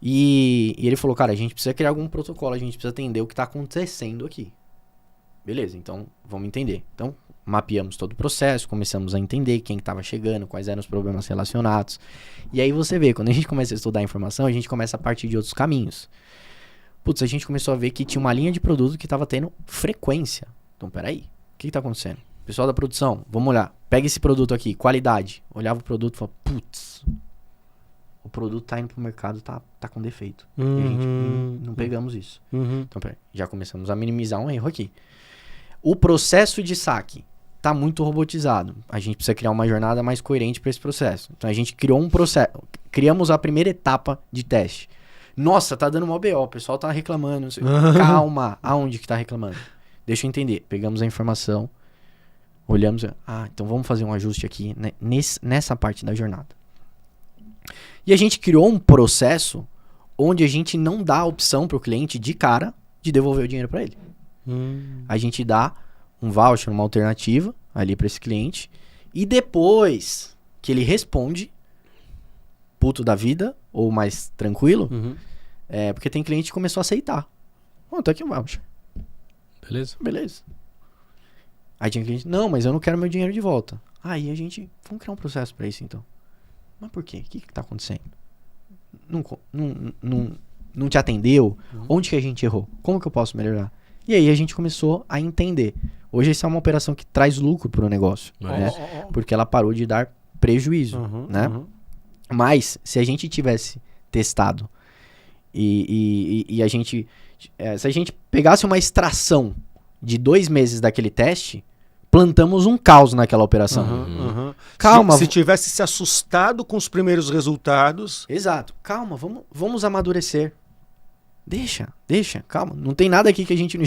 E ele falou, cara, a gente precisa criar algum protocolo, a gente precisa entender o que está acontecendo aqui. Beleza, então vamos entender. Então, mapeamos todo o processo, começamos a entender quem estava chegando, quais eram os problemas relacionados. E aí você vê, quando a gente começa a estudar a informação, a gente começa a partir de outros caminhos. Putz, a gente começou a ver que tinha uma linha de produto que estava tendo frequência. Então, peraí, o que está acontecendo? Pessoal da produção, vamos olhar. Pega esse produto aqui, qualidade. Olhava o produto e falava, putz, o produto tá indo pro mercado, tá com defeito. E a gente não pegamos isso. Então, peraí, já começamos a minimizar um erro aqui. O processo de saque tá muito robotizado. A gente precisa criar uma jornada mais coerente para esse processo. Então, a gente criou um processo, criamos a primeira etapa de teste. Nossa, tá dando mó BO, o pessoal tá reclamando. Não sei. Calma, aonde que tá reclamando? Deixa eu entender. Pegamos a informação, olhamos, então vamos fazer um ajuste aqui, né, nessa parte da jornada. E a gente criou um processo onde a gente não dá a opção para o cliente de cara de devolver o dinheiro para ele. A gente dá um voucher, uma alternativa ali para esse cliente e depois que ele responde, puto da vida ou mais tranquilo, porque tem cliente que começou a aceitar. Tá aqui um voucher. Beleza. Aí tinha cliente, não, mas eu não quero meu dinheiro de volta. Aí a gente, vamos criar um processo para isso então. Mas por quê? O que tá acontecendo? Não te atendeu? Onde que a gente errou? Como que eu posso melhorar? E aí a gente começou a entender. Hoje essa é uma operação que traz lucro pro negócio, né? Porque ela parou de dar prejuízo, né? Mas se a gente tivesse testado e a gente... se a gente pegasse uma extração de 2 meses daquele teste, plantamos um caos naquela operação. Calma. Se tivesse se assustado com os primeiros resultados... Exato. Calma, vamos amadurecer. Deixa, calma. Não tem nada aqui que a gente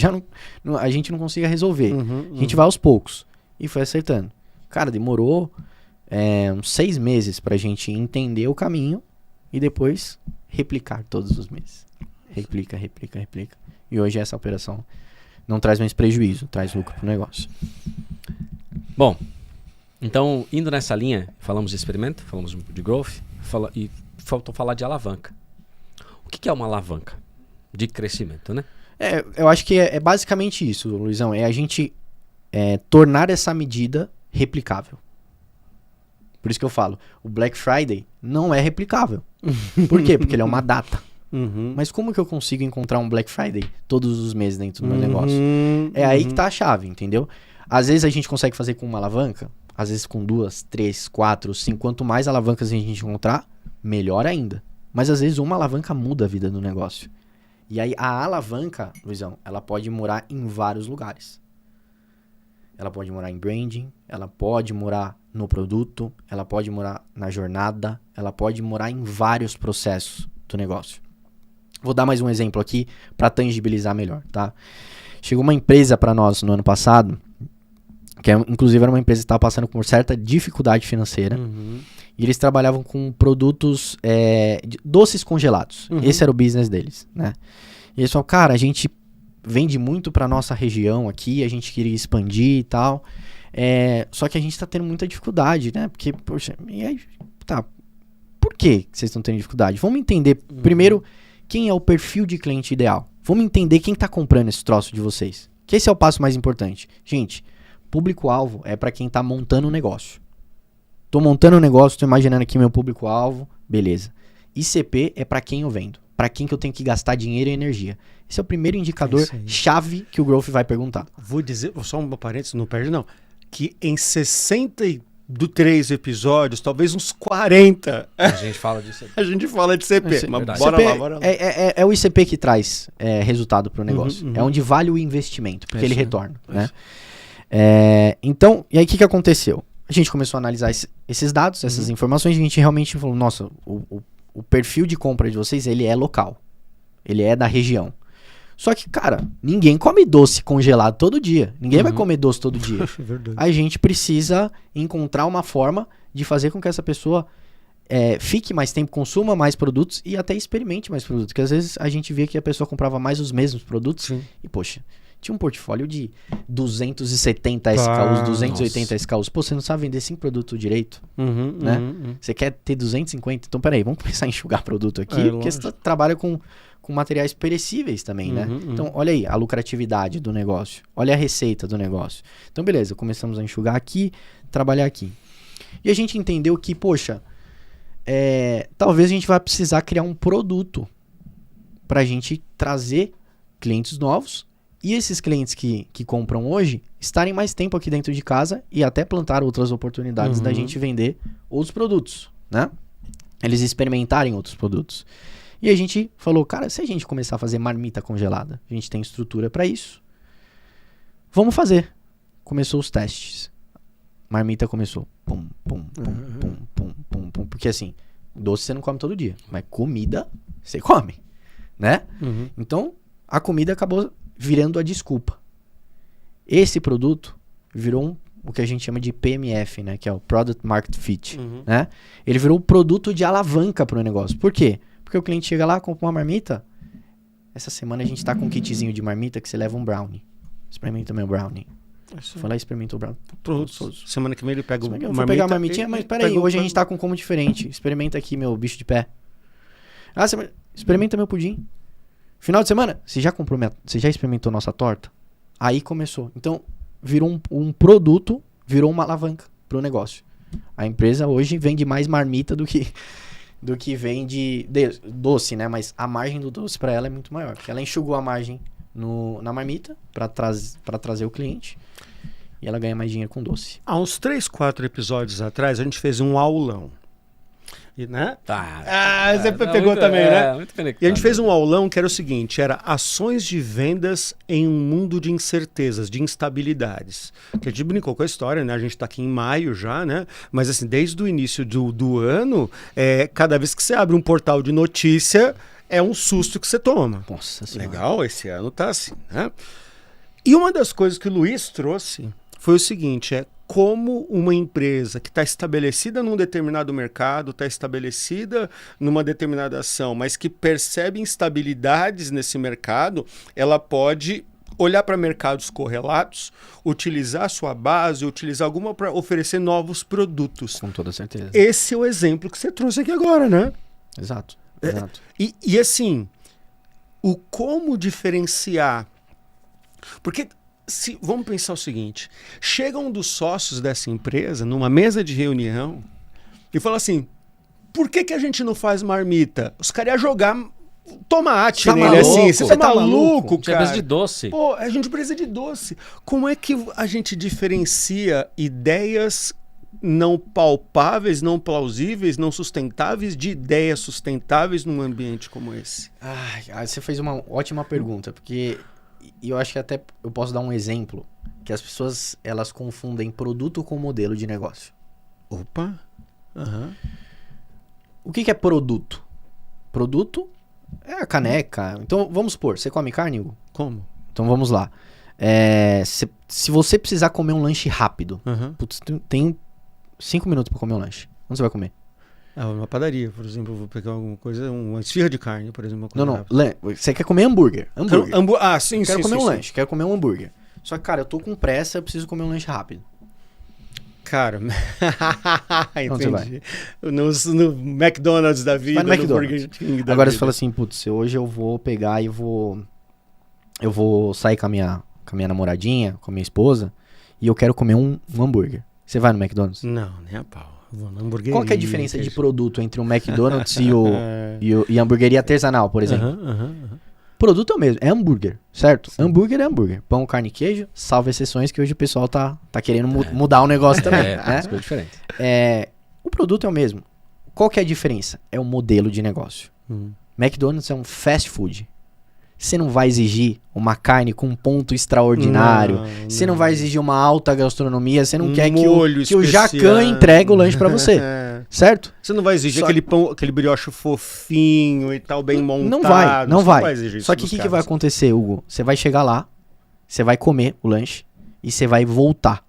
não consiga resolver. A gente vai aos poucos. E foi acertando. Cara, demorou uns 6 meses pra gente entender o caminho e depois replicar todos os meses. Replica. E hoje essa operação não traz mais prejuízo, traz lucro pro negócio. Bom, então, indo nessa linha, falamos de experimento, falamos de growth, e faltou falar de alavanca. O que é uma alavanca de crescimento, né? Eu acho que é basicamente isso, Luizão. É a gente tornar essa medida replicável. Por isso que eu falo, o Black Friday não é replicável. Por quê? Porque ele é uma data. Mas como que eu consigo encontrar um Black Friday todos os meses dentro do meu negócio? É aí que tá a chave, entendeu? Às vezes a gente consegue fazer com uma alavanca, às vezes com 2, 3, 4, 5. Quanto mais alavancas a gente encontrar, melhor ainda. Mas às vezes uma alavanca muda a vida do negócio. E aí a alavanca, Luizão, ela pode morar em vários lugares. Ela pode morar em branding, ela pode morar no produto, ela pode morar na jornada, ela pode morar em vários processos do negócio. Vou dar mais um exemplo aqui para tangibilizar melhor, tá? Chegou uma empresa para nós no ano passado, que inclusive era uma empresa que estava passando por certa dificuldade financeira, e eles trabalhavam com produtos doces congelados. Esse era o business deles, né? E eles falaram, cara, a gente vende muito para nossa região aqui, a gente queria expandir e tal, só que a gente está tendo muita dificuldade, né? Porque, poxa, e aí, tá, por que vocês estão tendo dificuldade? Vamos entender primeiro quem é o perfil de cliente ideal. Vamos entender quem está comprando esse troço de vocês. Que esse é o passo mais importante. Gente, público-alvo é para quem está montando um negócio. Tô montando um negócio, tô imaginando aqui meu público-alvo, beleza. ICP é para quem eu vendo. Para quem que eu tenho que gastar dinheiro e energia. Esse é o primeiro indicador chave que o Growth vai perguntar. Vou dizer, só um parênteses, não perde não, que em 63 episódios, talvez uns 40, A gente fala disso. a gente fala de CP. Mas verdade. bora CP lá, bora lá. É o ICP que traz resultado para o negócio. É onde vale o investimento, porque ele retorna. Né? Então, e aí o que aconteceu? A gente começou a analisar esses dados, essas informações, e a gente realmente falou, nossa, o perfil de compra de vocês, ele é local. Ele é da região. Só que, cara, ninguém come doce congelado todo dia. Ninguém vai comer doce todo dia. Verdade. A gente precisa encontrar uma forma de fazer com que essa pessoa fique mais tempo, consuma mais produtos e até experimente mais produtos. Porque às vezes a gente via que a pessoa comprava mais os mesmos produtos e, poxa, tinha um portfólio de 270 SKUs, 280 SKUs. Pô, você não sabe vender 5 produtos direito, né? Você quer ter 250? Então, peraí, vamos começar a enxugar produto aqui, porque você trabalha com materiais perecíveis também, né? Então, olha aí a lucratividade do negócio. Olha a receita do negócio. Então, beleza, começamos a enxugar aqui, trabalhar aqui. E a gente entendeu que, poxa, talvez a gente vai precisar criar um produto pra gente trazer clientes novos e esses clientes que compram hoje estarem mais tempo aqui dentro de casa e até plantar outras oportunidades da gente vender outros produtos, né? Eles experimentarem outros produtos. E a gente falou, cara, se a gente começar a fazer marmita congelada, a gente tem estrutura para isso. Vamos fazer. Começou os testes. Marmita começou. Pum, pum, pum, pum, pum, pum, pum. Porque assim, doce você não come todo dia, mas comida você come, né? Então, a comida acabou virando a desculpa. Esse produto virou o que a gente chama de PMF, né? Que é o Product Market Fit, né? Ele virou um produto de alavanca para o negócio. Por quê? Porque o cliente chega lá, compra uma marmita. Essa semana a gente tá com um kitzinho de marmita que você leva um brownie. Experimenta meu brownie. Foi lá e experimenta o brownie. Semana que vem ele pega o marmita. Eu vou pegar a marmitinha, mas peraí, hoje a gente tá com como diferente. Experimenta aqui meu bicho de pé. Experimenta meu pudim. Final de semana, você já experimentou nossa torta? Aí começou. Então, virou um produto, virou uma alavanca pro negócio. A empresa hoje vende mais marmita do que vende doce, né? Mas a margem do doce para ela é muito maior. Porque ela enxugou a margem na marmita para trazer o cliente e ela ganha mais dinheiro com doce. Há uns 3, 4 episódios atrás, a gente fez um aulão. E, né? Você pegou muito, também, né? Muito conectado. E a gente fez um aulão que era o seguinte, era ações de vendas em um mundo de incertezas, de instabilidades. Que a gente brincou com a história, né? A gente tá aqui em maio já, né? Mas assim, desde o início do ano, cada vez que você abre um portal de notícia, é um susto que você toma. Nossa Senhora. Legal, esse ano tá assim, né? E uma das coisas que o Luiz trouxe foi o seguinte, como uma empresa que está estabelecida num determinado mercado, está estabelecida numa determinada ação, mas que percebe instabilidades nesse mercado, ela pode olhar para mercados correlatos, utilizar a sua base, utilizar alguma para oferecer novos produtos. Com toda certeza. Esse é o exemplo que você trouxe aqui agora, né? Exato. E assim, o como diferenciar... Porque... vamos pensar o seguinte, chega um dos sócios dessa empresa numa mesa de reunião e fala assim, por que a gente não faz marmita? Os caras iam jogar tomate nele maluco? assim, você tá maluco, A gente cara? precisa de doce. Pô, a gente precisa de doce. Como é que a gente diferencia ideias não palpáveis, não plausíveis, não sustentáveis de ideias sustentáveis num ambiente como esse? Aí você fez uma ótima pergunta, porque... E eu acho que até eu posso dar um exemplo, que as pessoas, elas confundem produto com modelo de negócio. Opa! O que é produto? Produto é a caneca. Então, vamos supor, você come carne, Hugo? Como? Então, vamos lá. Se você precisar comer um lanche rápido, putz, tem 5 minutos pra comer um lanche. Onde você vai comer? Uma padaria, por exemplo, eu vou pegar alguma coisa, uma esfirra de carne, por exemplo. Não. Você quer comer hambúrguer? Sim, quero comer um lanche, quero comer um hambúrguer. Só que, cara, eu tô com pressa, eu preciso comer um lanche rápido. Cara, Onde você vai? No McDonald's da vida, Vai no McDonald's. Burger King da Agora vida. você fala assim, putz, hoje eu vou pegar e eu vou sair com a minha namoradinha, com a minha esposa, e eu quero comer um hambúrguer. Você vai no McDonald's? Não, nem a pau. Vou na hamburgueria. Qual que é a diferença de produto entre um McDonald's e a hamburgueria artesanal, por exemplo? Produto é o mesmo, é hambúrguer, certo? Sim. Hambúrguer é hambúrguer. Pão, carne e queijo, salvo exceções que hoje o pessoal tá querendo mudar o negócio também, né? As coisas diferentes. O produto é o mesmo. Qual que é a diferença? É o modelo de negócio. McDonald's é um fast food. Você não vai exigir uma carne com um ponto extraordinário. Você não vai exigir uma alta gastronomia. Você não quer que o Jacan entregue o lanche pra você. Certo? Você não vai exigir aquele pão, aquele brioche fofinho e tal, bem montado. Não vai. Exigir Só que o que vai acontecer, Hugo? Você vai chegar lá, você vai comer o lanche e você vai voltar.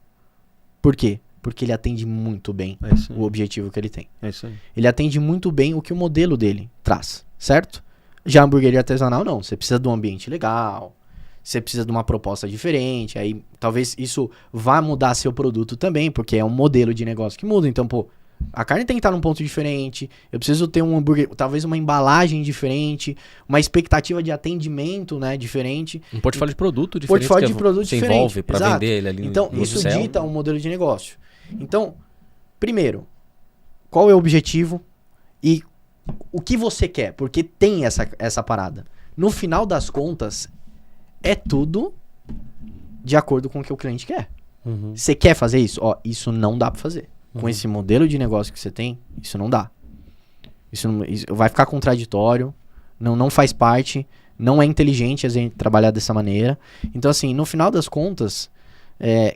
Por quê? Porque ele atende muito bem o objetivo que ele tem. É isso aí. Ele atende muito bem o que o modelo dele traz, certo? Já a hamburgueria artesanal, não. Você precisa de um ambiente legal, você precisa de uma proposta diferente, aí talvez isso vá mudar seu produto também, porque é um modelo de negócio que muda. Então, pô, a carne tem que estar num ponto diferente, eu preciso ter um hambúrguer, talvez uma embalagem diferente, uma expectativa de atendimento, né, diferente. Um portfólio de produto diferente. Portfólio de produto se diferente. envolve para Exato. vender ele ali Então, no isso céu. dita um modelo de negócio. Então, primeiro, qual é o objetivo e o que você quer? Porque tem essa parada. No final das contas, é tudo de acordo com o que o cliente quer. Você quer fazer isso? Ó, isso não dá pra fazer. Com esse modelo de negócio que você tem, isso não dá. Isso vai ficar contraditório, não faz parte, não é inteligente a gente trabalhar dessa maneira. Então, assim, no final das contas,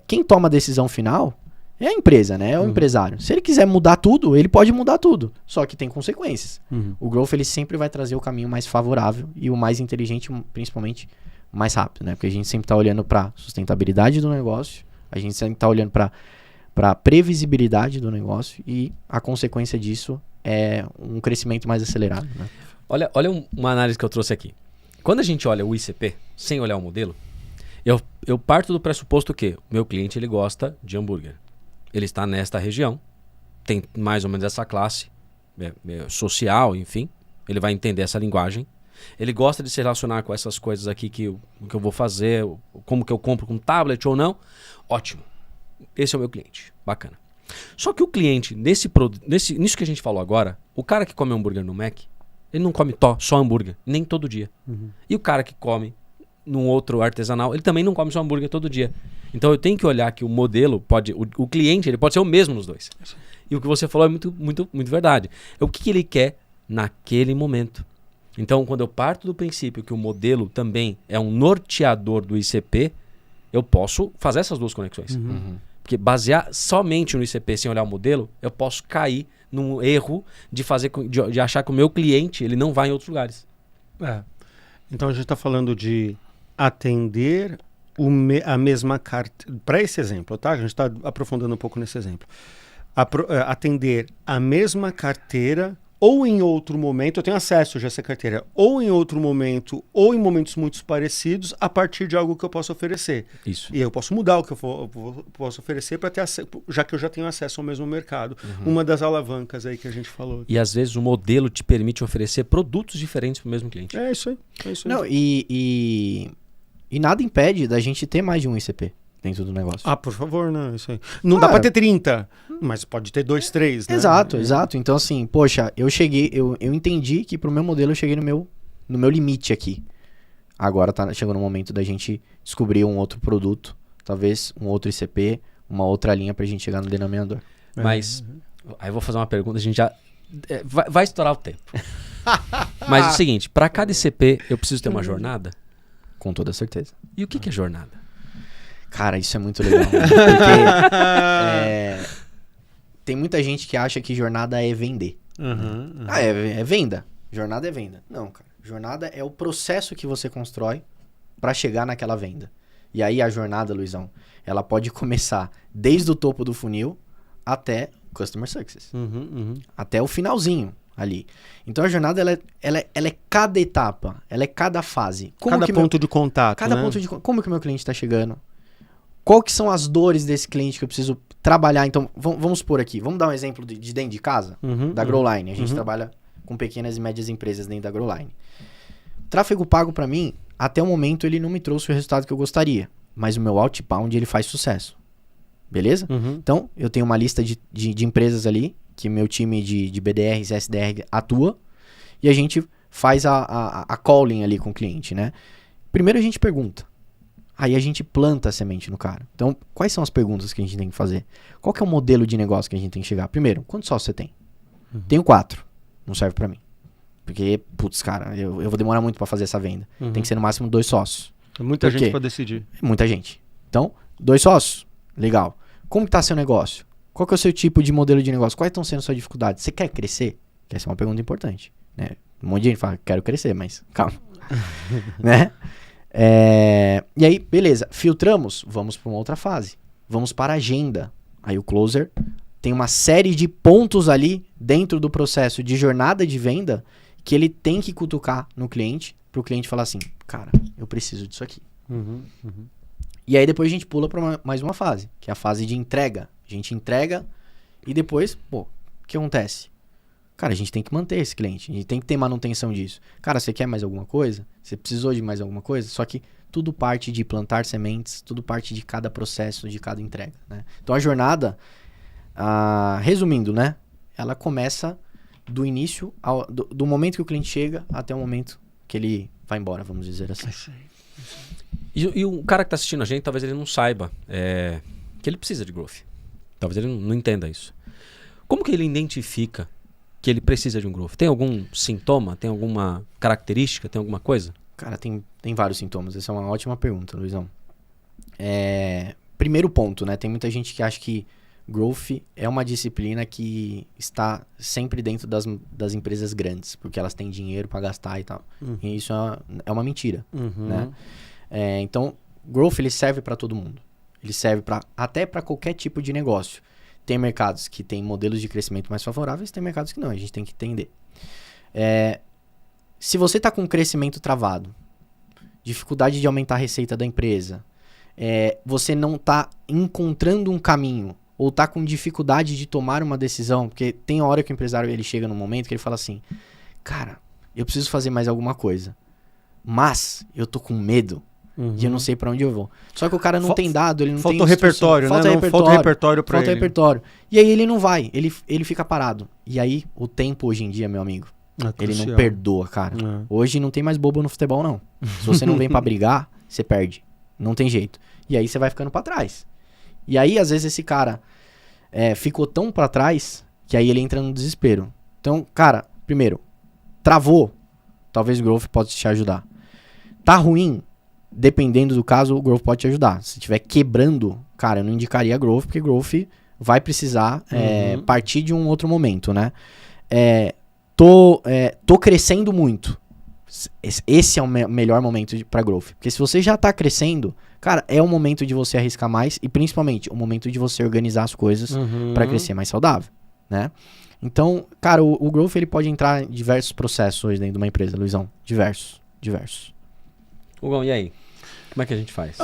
quem toma a decisão final é a empresa, né? É o empresário. Se ele quiser mudar tudo, ele pode mudar tudo. Só que tem consequências. O growth, ele sempre vai trazer o caminho mais favorável e o mais inteligente, principalmente, mais rápido, né? Porque a gente sempre tá olhando pra sustentabilidade do negócio, a gente sempre tá olhando pra previsibilidade do negócio e a consequência disso é um crescimento mais acelerado, né? Olha uma análise que eu trouxe aqui. Quando a gente olha o ICP, sem olhar o modelo, eu parto do pressuposto que o meu cliente ele gosta de hambúrguer. Ele está nesta região, tem mais ou menos essa classe social, enfim. Ele vai entender essa linguagem. Ele gosta de se relacionar com essas coisas aqui que eu vou fazer, como que eu compro com tablet ou não. Ótimo. Esse é o meu cliente. Bacana. Só que o cliente, nisso que a gente falou agora, o cara que come hambúrguer no Mac, ele não come só hambúrguer, nem todo dia. E o cara que come num outro artesanal, ele também não come só hambúrguer todo dia. Então eu tenho que olhar que o modelo o cliente, ele pode ser o mesmo nos dois. E o que você falou é muito, muito, muito verdade. É o que ele quer naquele momento. Então, quando eu parto do princípio que o modelo também é um norteador do ICP, eu posso fazer essas duas conexões. Porque basear somente no ICP sem olhar o modelo, eu posso cair num erro de achar que o meu cliente ele não vai em outros lugares. Então a gente está falando de atender a mesma carteira. Para esse exemplo, tá? A gente está aprofundando um pouco nesse exemplo. Atender a mesma carteira ou em outro momento, eu tenho acesso já a essa carteira, ou em outro momento, ou em momentos muito parecidos, a partir de algo que eu posso oferecer. Isso. E eu posso mudar o que eu posso oferecer para ter acesso, já que eu já tenho acesso ao mesmo mercado. Uma das alavancas aí que a gente falou. E às vezes o modelo te permite oferecer produtos diferentes para o mesmo cliente. É isso aí. Não, e nada impede da gente ter mais de um ICP dentro do negócio. Ah, por favor, não, isso aí. Não dá pra ter 30, mas pode ter 2, 3, né? Exato. Então, assim, poxa, eu entendi que pro meu modelo eu cheguei no meu limite aqui. Agora chegou no momento da gente descobrir um outro produto, talvez um outro ICP, uma outra linha pra gente chegar no denominador. Mas, aí eu vou fazer uma pergunta, a gente já... vai estourar o tempo. Mas é o seguinte, para cada ICP eu preciso ter uma jornada? Com toda certeza. E o que é jornada? Cara, isso é muito legal. Porque tem muita gente que acha que jornada é vender. É venda. Jornada é venda. Não, cara. Jornada é o processo que você constrói para chegar naquela venda. E aí a jornada, Luizão, ela pode começar desde o topo do funil até Customer Success. Até o finalzinho ali. Então a jornada ela é cada etapa, ela é cada fase. Cada ponto de contato, como que o meu cliente está chegando? Qual que são as dores desse cliente que eu preciso trabalhar? Então, vamos supor aqui, vamos dar um exemplo de dentro de casa, da Growline. A gente trabalha com pequenas e médias empresas dentro da Growline. Tráfego pago para mim, até o momento ele não me trouxe o resultado que eu gostaria, mas o meu outbound ele faz sucesso. Beleza? Então, eu tenho uma lista de empresas ali, que meu time de BDRs, SDR atua, e a gente faz a calling ali com o cliente, né? Primeiro a gente pergunta. Aí a gente planta a semente no cara. Então, quais são as perguntas que a gente tem que fazer? Qual que é o modelo de negócio que a gente tem que chegar? Primeiro, quantos sócios você tem? Tenho 4. Não serve pra mim. Porque, putz, cara, eu vou demorar muito pra fazer essa venda. Tem que ser no máximo 2 sócios. É muita gente pra decidir. Muita gente. Então, 2 sócios? Legal. Como que tá seu negócio? Qual que é o seu tipo de modelo de negócio? Quais estão sendo suas dificuldades? Você quer crescer? Essa é uma pergunta importante. Né? Um monte de gente fala, quero crescer, mas calma. Né? E aí, beleza, filtramos, vamos para uma outra fase, vamos para a agenda. Aí o closer tem uma série de pontos ali dentro do processo de jornada de venda que ele tem que cutucar no cliente, para o cliente falar assim, cara, eu preciso disso aqui. E aí depois a gente pula para mais uma fase, que é a fase de entrega. A gente entrega e depois, o que acontece? Cara, a gente tem que manter esse cliente, a gente tem que ter manutenção disso. Cara, você quer mais alguma coisa? Você precisou de mais alguma coisa? Só que tudo parte de plantar sementes, tudo parte de cada processo, de cada entrega, né? Então a jornada, resumindo, né? Ela começa do início, do momento que o cliente chega até o momento que ele vai embora, vamos dizer assim. E o cara que está assistindo a gente, talvez ele não saiba que ele precisa de growth. Talvez ele não entenda isso. Como que ele identifica que ele precisa de um growth? Tem algum sintoma? Tem alguma característica? Tem alguma coisa? Cara, tem vários sintomas. Essa é uma ótima pergunta, Luizão. Primeiro ponto, né? Tem muita gente que acha que growth é uma disciplina que está sempre dentro das empresas grandes, porque elas têm dinheiro para gastar e tal. E isso é uma mentira, né? Então, growth ele serve para todo mundo. Ele serve até para qualquer tipo de negócio. Tem mercados que têm modelos de crescimento mais favoráveis, tem mercados que não. A gente tem que entender. Se você está com um crescimento travado, dificuldade de aumentar a receita da empresa, você não está encontrando um caminho, ou está com dificuldade de tomar uma decisão, porque tem hora que o empresário ele chega num momento que ele fala assim, cara, eu preciso fazer mais alguma coisa, mas eu tô com medo. E eu não sei pra onde eu vou. Só que o cara não tem dado, ele não tem repertório, falta né? repertório, falta repertório pra ele. Falta repertório. E aí ele não vai, ele fica parado. E aí o tempo hoje em dia, meu amigo, ele não perdoa, cara. Hoje não tem mais bobo no futebol, não. Se você não vem pra brigar, você perde. Não tem jeito. E aí você vai ficando pra trás. E aí, às vezes, esse cara ficou tão pra trás que aí ele entra no desespero. Então, cara, primeiro, travou, talvez o growth pode te ajudar. Tá ruim? Dependendo do caso, o growth pode te ajudar. Se estiver quebrando, cara, eu não indicaria growth, porque growth vai precisar partir de um outro momento, né? Tô crescendo muito. esse é o melhor momento para growth. Porque se você já tá crescendo, cara, é o momento de você arriscar mais e principalmente o momento de você organizar as coisas para crescer mais saudável, né? Então, cara, o growth ele pode entrar em diversos processos hoje dentro de uma empresa, Luizão. Diversos. Hugão, e aí? Como é que a gente faz?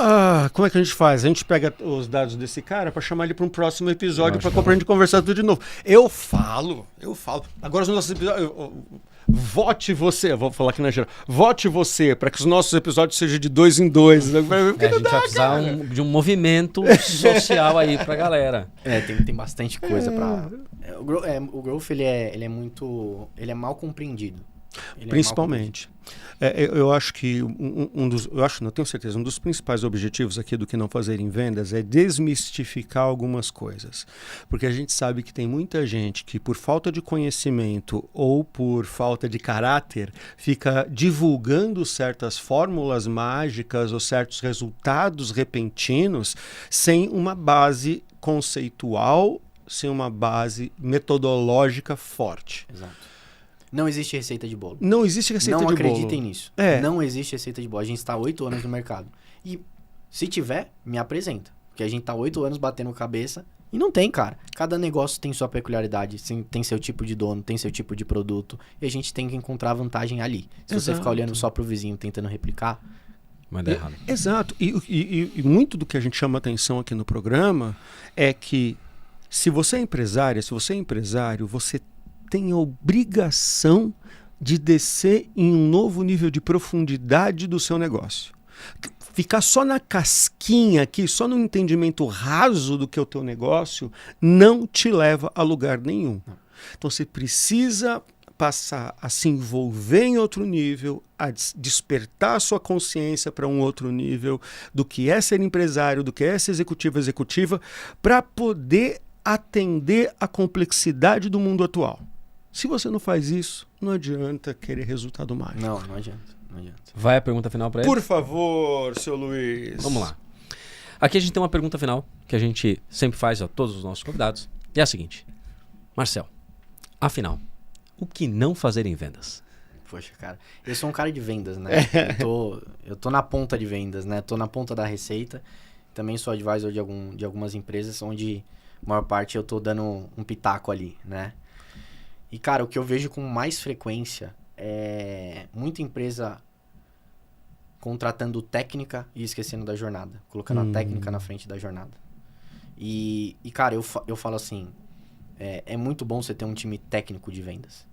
Como é que a gente faz? A gente pega os dados desse cara para chamar ele para um próximo episódio para a gente conversar tudo de novo. Eu falo. Agora os nossos episódios... Vote você, eu vou falar aqui na geral. Vote você para que os nossos episódios sejam de 2 em 2. A gente vai precisar de um movimento social aí pra galera. Tem bastante coisa pra... O growth, ele é muito... Ele é mal compreendido. Principalmente. Eu acho que não tenho certeza, um dos principais objetivos aqui do que não fazer em vendas é desmistificar algumas coisas. Porque a gente sabe que tem muita gente que por falta de conhecimento ou por falta de caráter fica divulgando certas fórmulas mágicas ou certos resultados repentinos sem uma base conceitual, sem uma base metodológica forte. Exato. Não existe receita de bolo. Não existe receita de bolo. Não acreditem nisso. Não existe receita de bolo. A gente está 8 anos no mercado. E se tiver, me apresenta. Porque a gente está 8 anos batendo cabeça e não tem, cara. Cada negócio tem sua peculiaridade, tem seu tipo de dono, tem seu tipo de produto. E a gente tem que encontrar vantagem ali. Se você ficar olhando só pro vizinho tentando replicar... Vai dar errado. Exato. E muito do que a gente chama atenção aqui no programa é que se você é empresária, se você é empresário, você tem a obrigação de descer em um novo nível de profundidade do seu negócio. Ficar só na casquinha aqui, só no entendimento raso do que é o teu negócio, não te leva a lugar nenhum. Então você precisa passar a se envolver em outro nível, a despertar a sua consciência para um outro nível do que é ser empresário, do que é ser executiva, para poder atender a complexidade do mundo atual. Se você não faz isso, não adianta querer resultado mágico. Não adianta. Vai a pergunta final para ele? Por favor, seu Luiz. Vamos lá. Aqui a gente tem uma pergunta final que a gente sempre faz a todos os nossos convidados. E é a seguinte. Marcel, afinal, o que não fazer em vendas? Poxa, cara, eu sou um cara de vendas, né? Eu tô na ponta de vendas, né? Tô na ponta da receita. Também sou advisor de algumas empresas onde a maior parte eu tô dando um pitaco ali, né? E, cara, o que eu vejo com mais frequência é muita empresa contratando técnica e esquecendo da jornada. Colocando a técnica na frente da jornada. E cara, eu falo assim, é muito bom você ter um time técnico de vendas.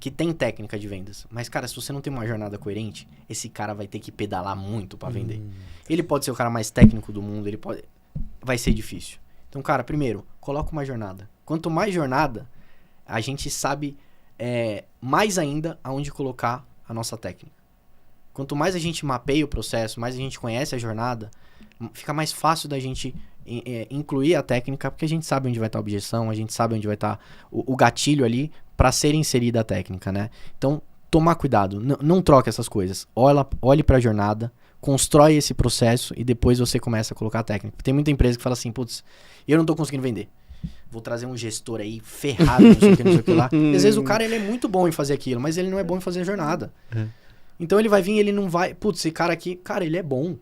Que tem técnica de vendas. Mas, cara, se você não tem uma jornada coerente, esse cara vai ter que pedalar muito pra vender. Ele pode ser o cara mais técnico do mundo, vai ser difícil. Então, cara, primeiro, coloca uma jornada. Quanto mais jornada, a gente sabe mais ainda aonde colocar a nossa técnica. Quanto mais a gente mapeia o processo, mais a gente conhece a jornada, fica mais fácil da gente incluir a técnica, porque a gente sabe onde vai estar a objeção, a gente sabe onde vai estar o gatilho ali para ser inserida a técnica, né? Então, tomar cuidado, não troque essas coisas. Olhe para a jornada, constrói esse processo e depois você começa a colocar a técnica. Tem muita empresa que fala assim, putz, eu não tô conseguindo vender. Vou trazer um gestor aí ferrado, não sei o que lá. Às vezes o cara ele é muito bom em fazer aquilo, mas ele não é bom em fazer a jornada. Então ele vai vir, ele não vai... Putz, esse cara aqui, cara, ele é bom,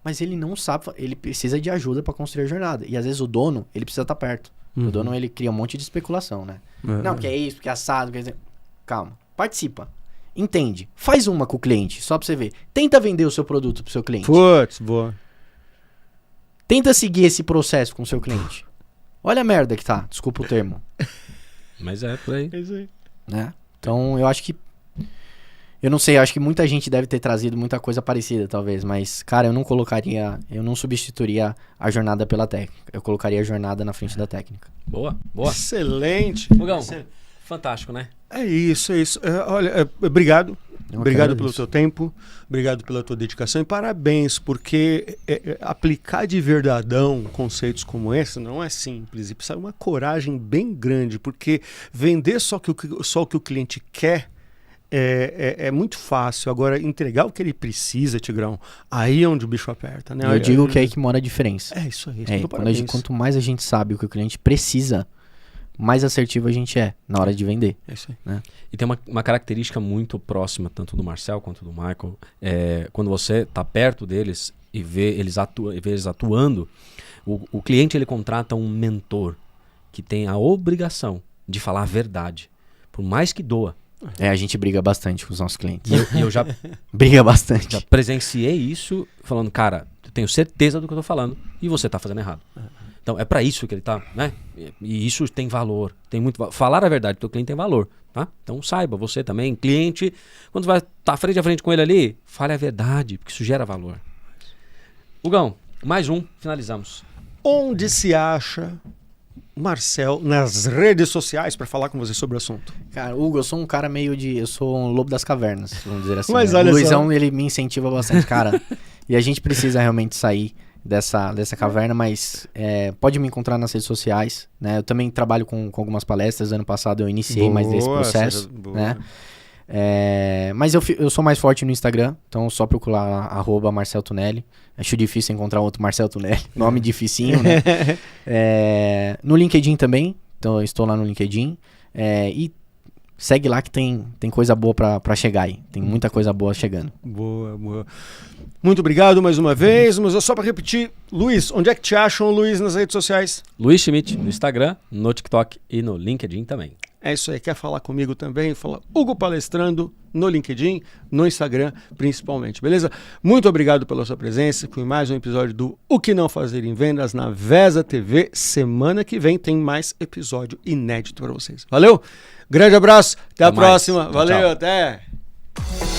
mas ele não sabe, ele precisa de ajuda para construir a jornada. E às vezes o dono, ele precisa estar perto. O dono, ele cria um monte de especulação, né? Não, porque é isso, porque é assado, calma, participa. Entende, faz uma com o cliente, só pra você ver. Tenta vender o seu produto pro seu cliente. Putz, boa. Tenta seguir esse processo com o seu cliente. Olha a merda que tá, desculpa o termo. Mas é por aí. É isso aí. Né? Então, eu acho que... Eu não sei, acho que muita gente deve ter trazido muita coisa parecida, talvez. Mas, cara, eu não substituiria a jornada pela técnica. Eu colocaria a jornada na frente da técnica. Boa. Excelente. Hugão, fantástico, né? É isso. Olha, obrigado. Obrigado pelo isso. teu tempo, obrigado pela tua dedicação e parabéns, porque aplicar de verdadão conceitos como esse não é simples e precisa de uma coragem bem grande, porque vender só o que o cliente quer é muito fácil. Agora, entregar o que ele precisa, Tigrão, aí é onde o bicho aperta, né? Eu digo que é aí que mora a diferença. É isso aí. Quanto mais a gente sabe o que o cliente precisa, mais assertivo a gente é na hora de vender. É isso aí. Né? E tem uma característica muito próxima, tanto do Marcel quanto do Michael. Quando você está perto deles e vê eles atuando, o cliente ele contrata um mentor que tem a obrigação de falar a verdade, por mais que doa. A gente briga bastante com os nossos clientes. E eu já Briga bastante. presenciei isso falando, cara, eu tenho certeza do que eu tô falando e você tá fazendo errado. Então é para isso que ele tá, né? E isso tem valor, tem muito valor. Falar a verdade do teu cliente tem valor, tá? Então saiba, você também, cliente, quando vai estar frente a frente com ele ali, fale a verdade, porque isso gera valor. Hugão, mais um, finalizamos. Onde se acha Marcel nas redes sociais para falar com você sobre o assunto? Cara, Hugo, eu sou um cara eu sou um lobo das cavernas, vamos dizer assim. Mas né? olha O Luizão, só. ele me incentiva bastante, cara. E a gente precisa realmente sair dessa caverna, mas pode me encontrar nas redes sociais, né? Eu também trabalho com algumas palestras. Ano passado eu iniciei mais desse processo, né? Mas eu sou mais forte no Instagram, então só procurar @Marcel Tunelli. Acho difícil encontrar outro Marcel Tunelli, nome dificinho, né? No LinkedIn também, então eu estou lá no LinkedIn. E segue lá que tem coisa boa pra chegar aí, tem muita coisa boa chegando. Boa, boa. Muito obrigado mais uma vez, mas só para repetir, Luiz, onde é que te acham, Luiz, nas redes sociais? Luiz Schmidt no Instagram, no TikTok e no LinkedIn também. É isso aí, quer falar comigo também? Fala Hugo Palestrando no LinkedIn, no Instagram principalmente, beleza? Muito obrigado pela sua presença, foi mais um episódio do O Que Não Fazer em Vendas na Vesa TV. Semana que vem tem mais episódio inédito para vocês. Valeu? Grande abraço, até a Até mais. próxima. Tchau, Valeu, tchau. até!